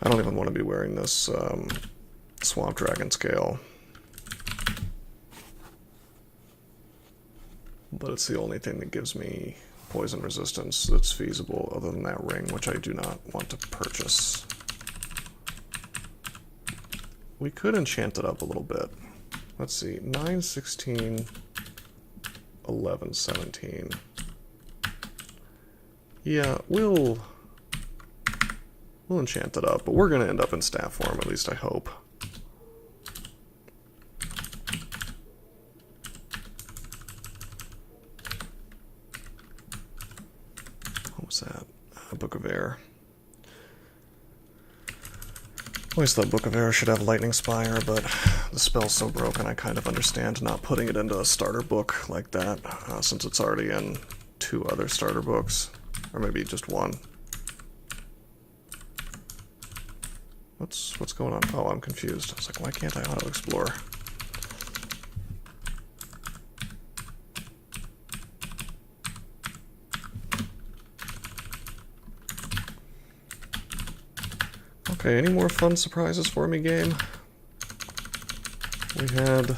I don't even want to be wearing this Swamp Dragon scale. But it's the only thing that gives me poison resistance that's feasible other than that ring, which I do not want to purchase. We could enchant it up a little bit. Let's see, 9, 16, 11, 17. Yeah, we'll enchant it up, but we're going to end up in staff form, at least I hope. What was that? Book of Air. Always thought Book of Air should have Lightning Spire, but the spell's so broken I kind of understand not putting it into a starter book like that, since it's already in 2 other starter books, or maybe just 1. What's going on? Oh, I'm confused. I was like, why can't I auto-explore? Okay, any more fun surprises for me, game? We had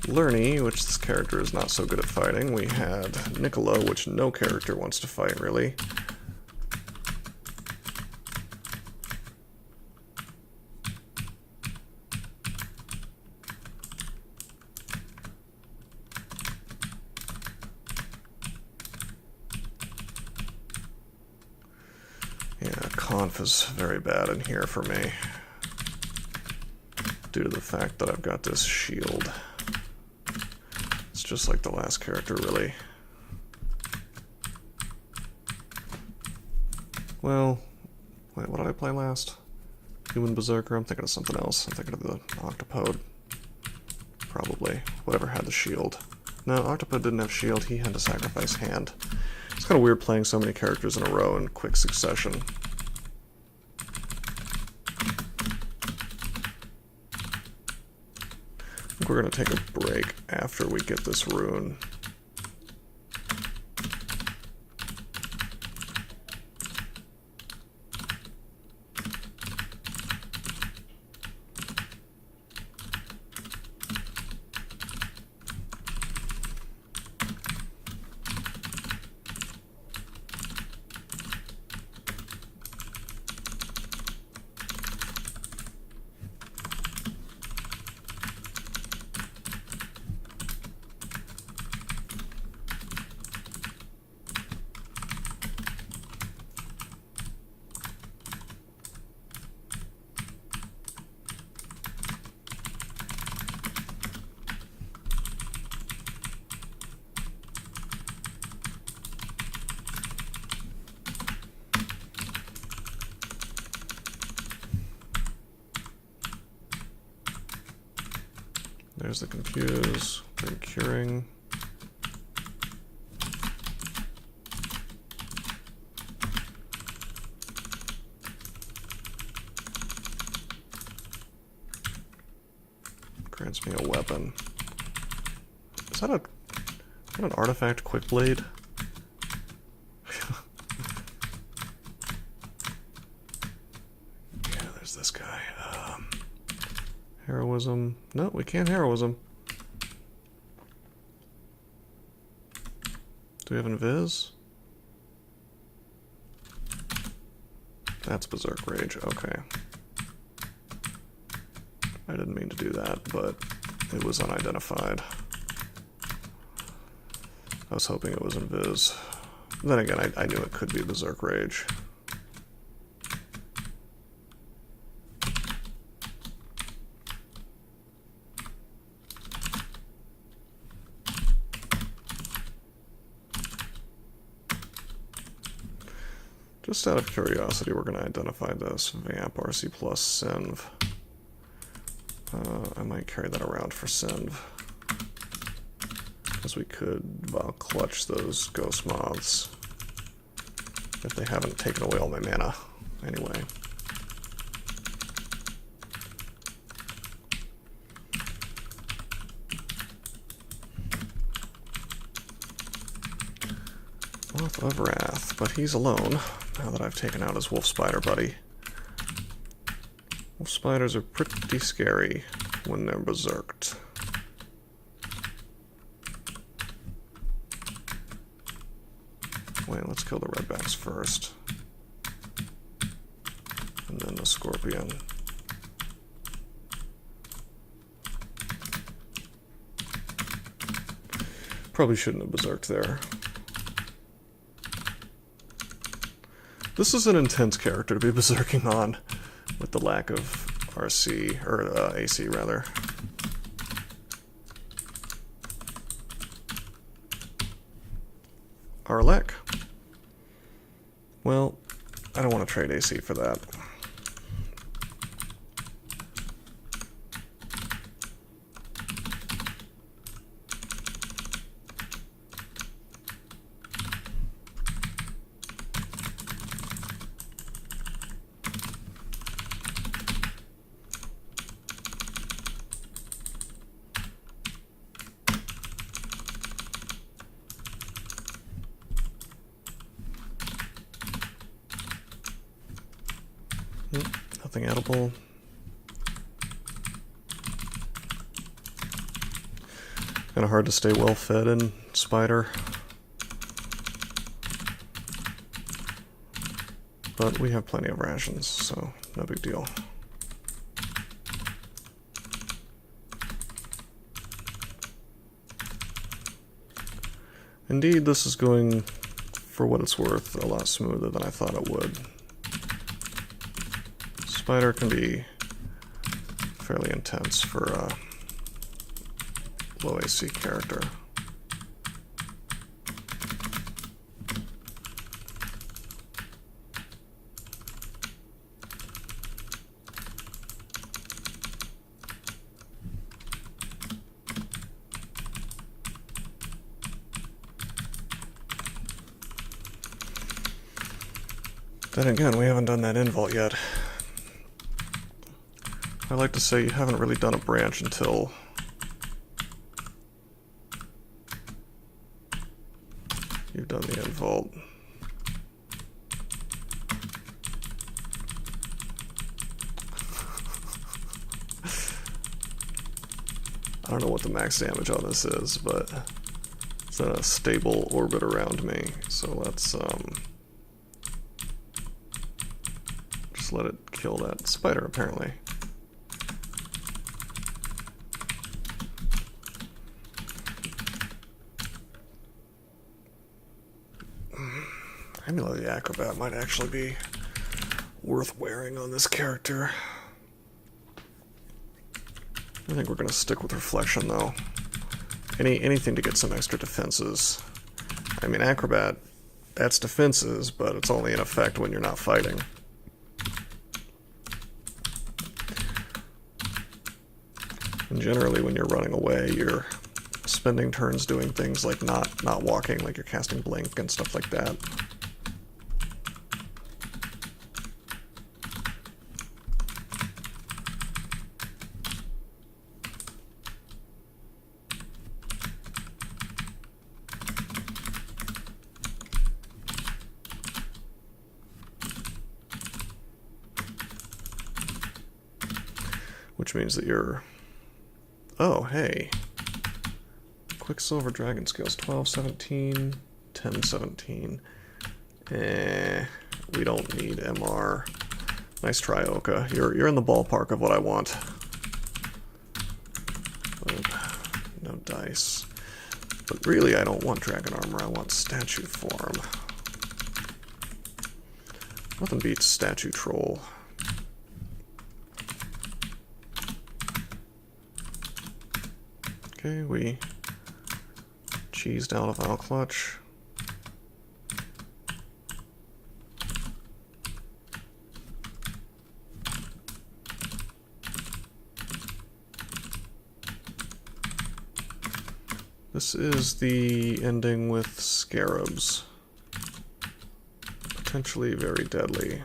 Lerny, which this character is not so good at fighting. We had Nicola, which no character wants to fight, really. Yeah, Conf is very bad in here for me, due to the fact that I've got this shield. It's just like the last character, really. Well, wait, what did I play last? Human Berserker? I'm thinking of something else. I'm thinking of the Octopode. Probably. Whatever had the shield. No, Octopode didn't have shield, he had to sacrifice hand. It's kind of weird playing so many characters in a row in quick succession. I think we're going to take a break after we get this rune. There's the confuse, bring curing. Grants me a weapon. Is that an artifact quick blade? Yeah, there's this guy. Heroism. No, we can't heroism. Do we have invis? That's Berserk Rage, okay. I didn't mean to do that, but it was unidentified. I was hoping it was invis. Then again, I knew it could be Berserk Rage. Just out of curiosity, we're going to identify this Vamp RC plus Senv. I might carry that around for Senv, because we could clutch those ghost moths if they haven't taken away all my mana. Anyway. Moth of Wrath, but he's alone. Now that I've taken out his wolf spider buddy. Wolf spiders are pretty scary when they're berserked. Wait, let's kill the redbacks first. And then the scorpion. Probably shouldn't have berserked there. This is an intense character to be berserking on, with the lack of RC, or AC rather. Arlek. Well, I don't want to trade AC for that. Nothing edible. Kind of hard to stay well fed in Spider. But we have plenty of rations, so no big deal. Indeed, this is going, for what it's worth, a lot smoother than I thought it would. Spider can be fairly intense for a low AC character. Then again, we haven't done that invault yet. I like to say you haven't really done a branch until you've done the invault. I don't know what the max damage on this is, but it's in a stable orbit around me, so let's just let it kill that spider, apparently. Amulet of the Acrobat might actually be worth wearing on this character. I think we're going to stick with Reflection, though. Anything to get some extra defenses. I mean, Acrobat, that's defenses, but it's only in effect when you're not fighting. And generally, when you're running away, you're spending turns doing things like not walking, like you're casting Blink and stuff like that. Which means that you're... Oh, hey. Quicksilver Dragon Scales, 12, 17, 10, 17. We don't need MR. Nice try, Oka. You're in the ballpark of what I want. Oh, no dice. But really, I don't want Dragon Armor, I want Statue Form. Nothing beats Statue Troll. Okay, we cheesed out a Vile Clutch. This is the ending with Scarabs. Potentially very deadly.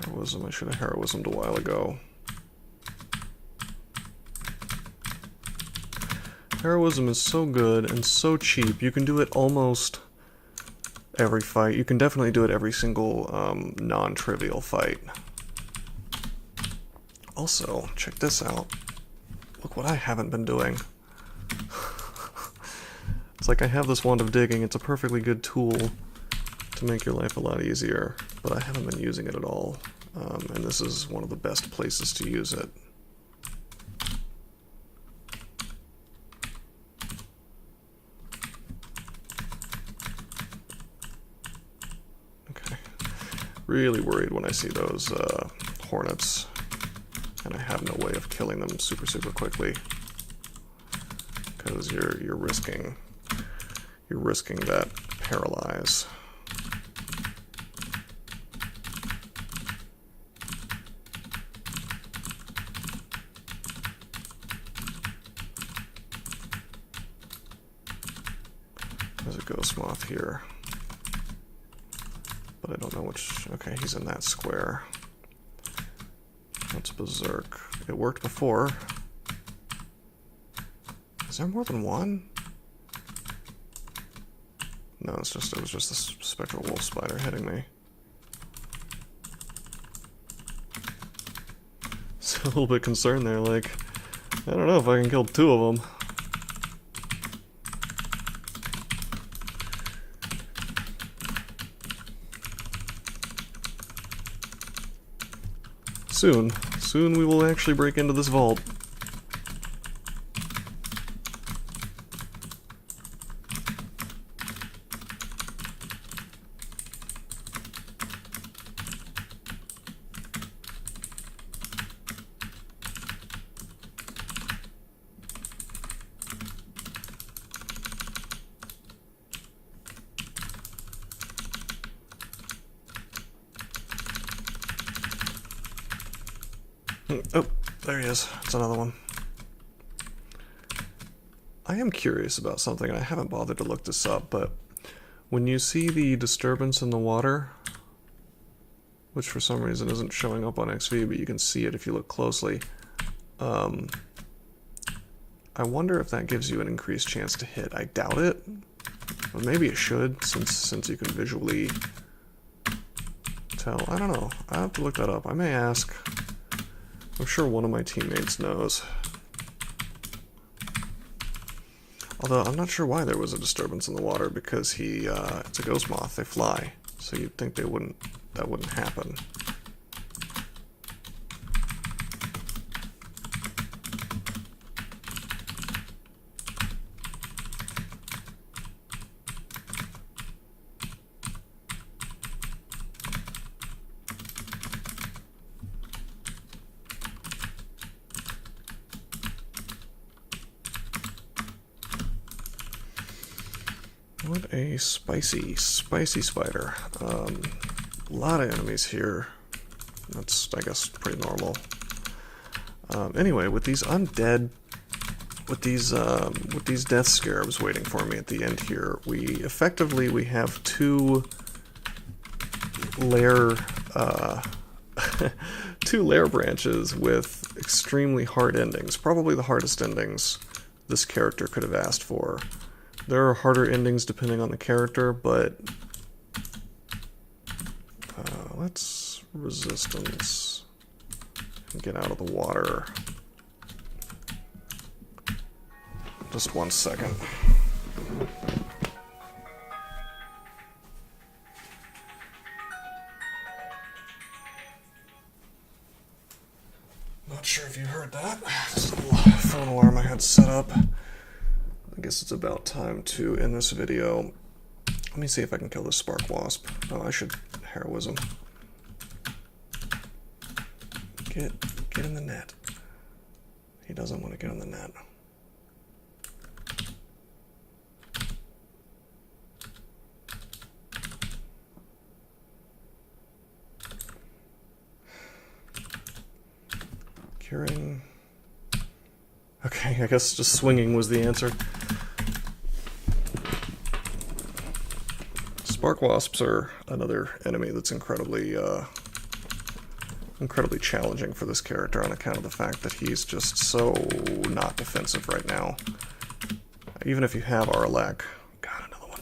Heroism, I should have heroismed a while ago. Heroism is so good and so cheap. You can do it almost every fight. You can definitely do it every single non-trivial fight. Also, check this out. Look what I haven't been doing. It's like I have this Wand of Digging. It's a perfectly good tool to make your life a lot easier, but I haven't been using it at all. And this is one of the best places to use it. Really worried when I see those hornets, and I have no way of killing them super quickly, because you're risking that paralyze. There's a ghost moth here. But I don't know which... Okay, he's in that square. That's Berserk. It worked before. Is there more than one? No, it was just this spectral wolf spider hitting me. So a little bit concerned there, like, I don't know if I can kill 2 of them. Soon we will actually break into this vault. Oh, there he is. It's another one. I am curious about something. I haven't bothered to look this up, but when you see the disturbance in the water, which for some reason isn't showing up on XV, but you can see it if you look closely, I wonder if that gives you an increased chance to hit. I doubt it, but maybe it should, since you can visually tell. I don't know. I have to look that up. I may ask. I'm sure one of my teammates knows. Although I'm not sure why there was a disturbance in the water, because it's a ghost moth, they fly. So you'd think that wouldn't happen. What a spicy spider. A lot of enemies here. That's, I guess, pretty normal. Anyway, with these undead, with these death scarabs waiting for me at the end here, we have 2 lair, 2 lair branches with extremely hard endings. Probably the hardest endings this character could have asked for. There are harder endings depending on the character, but let's resistance and get out of the water. Just 1 second. Not sure if you heard that. Just a little phone alarm I had set up. I guess it's about time to end this video. Let me see if I can kill this spark wasp. Oh, I should heroism. Get in the net. He doesn't want to get in the net. Curing. Okay, I guess just swinging was the answer. Spark wasps are another enemy that's incredibly challenging for this character on account of the fact that he's just so not defensive right now. Even if you have Arlec. God, another one.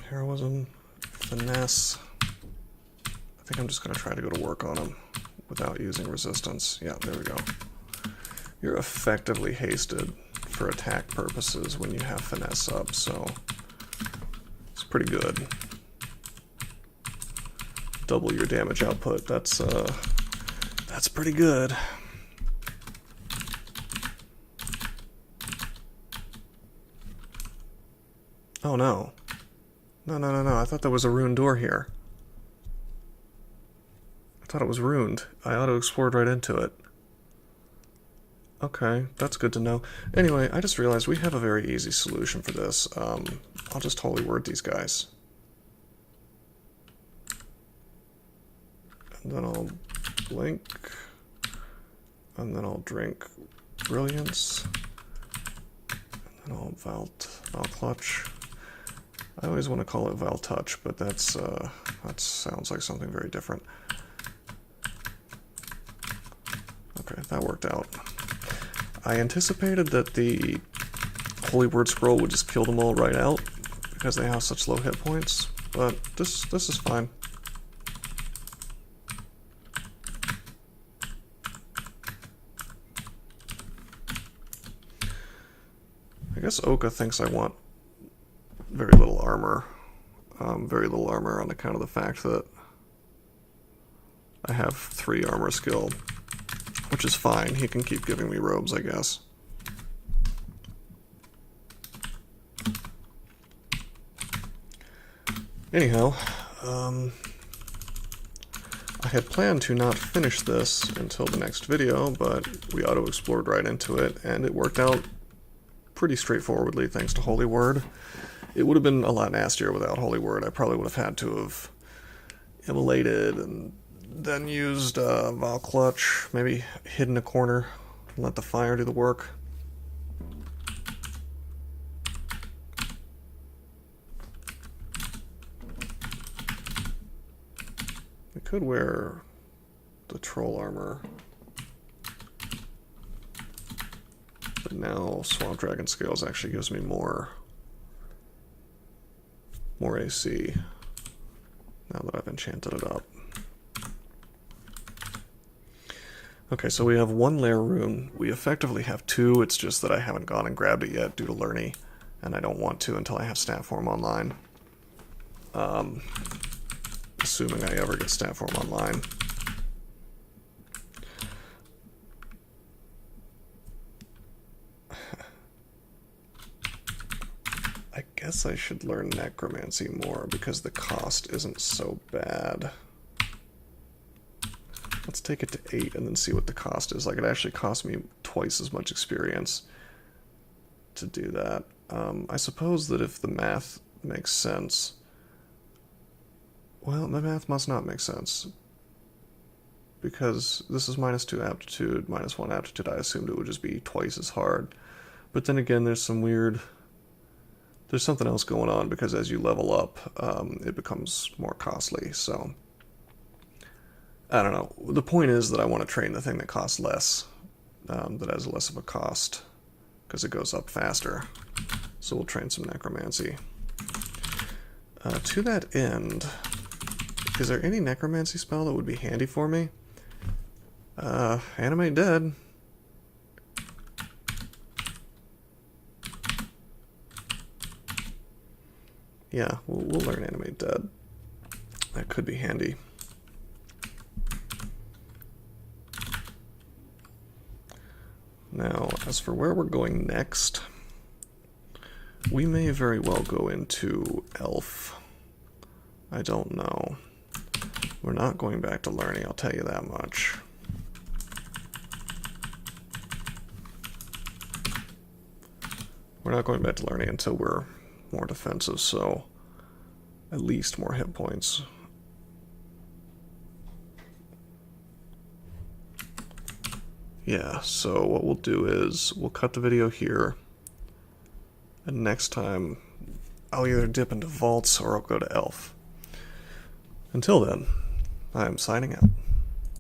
Heroism, finesse. I think I'm just going to try to go to work on him without using resistance. Yeah, there we go. You're effectively hasted for attack purposes when you have finesse up, so it's pretty good. Double your damage output. That's pretty good. Oh no. No. I thought there was a ruined door here. I thought it was ruined. I auto-explored right into it. Okay, that's good to know. Anyway, I just realized we have a very easy solution for this. I'll just holy word these guys. And then I'll blink. And then I'll drink brilliance. And then I'll Val clutch. I always want to call it Val touch, but that sounds like something very different. Okay, that worked out. I anticipated that the Holy Word Scroll would just kill them all right out because they have such low hit points, but this is fine. I guess Oka thinks I want very little armor. Very little armor on account of the fact that I have 3 armor skill, which is fine. He can keep giving me robes, I guess. Anyhow, I had planned to not finish this until the next video, but we auto-explored right into it, and it worked out pretty straightforwardly thanks to Holy Word. It would have been a lot nastier without Holy Word. I probably would have had to have immolated and then used Val Clutch, maybe hid in a corner, and let the fire do the work. I could wear the troll armor, but now Swamp Dragon Scales actually gives me more AC now that I've enchanted it up. Okay, so we have 1 lair rune. We effectively have 2, it's just that I haven't gone and grabbed it yet due to Learny, and I don't want to until I have stat form online. Assuming I ever get stat form online. I guess I should learn necromancy more because the cost isn't so bad. Let's take it to 8 and then see what the cost is. Like, it actually cost me twice as much experience to do that. I suppose that if the math makes sense... Well, the math must not make sense. Because this is -2 aptitude, -1 aptitude. I assumed it would just be twice as hard. But then again, there's some weird... There's something else going on, because as you level up, it becomes more costly, so... I don't know. The point is that I want to train the thing that costs less, that has less of a cost, because it goes up faster. So we'll train some necromancy. To that end, is there any necromancy spell that would be handy for me? Animate Dead. Yeah, we'll learn Animate Dead. That could be handy. Now, as for where we're going next, we may very well go into Elf. I don't know. We're not going back to Learning, I'll tell you that much. We're not going back to Learning until we're more defensive, so at least more hit points. Yeah, so what we'll do is we'll cut the video here, and next time I'll either dip into Vaults or I'll go to Elf. Until then, I am signing out.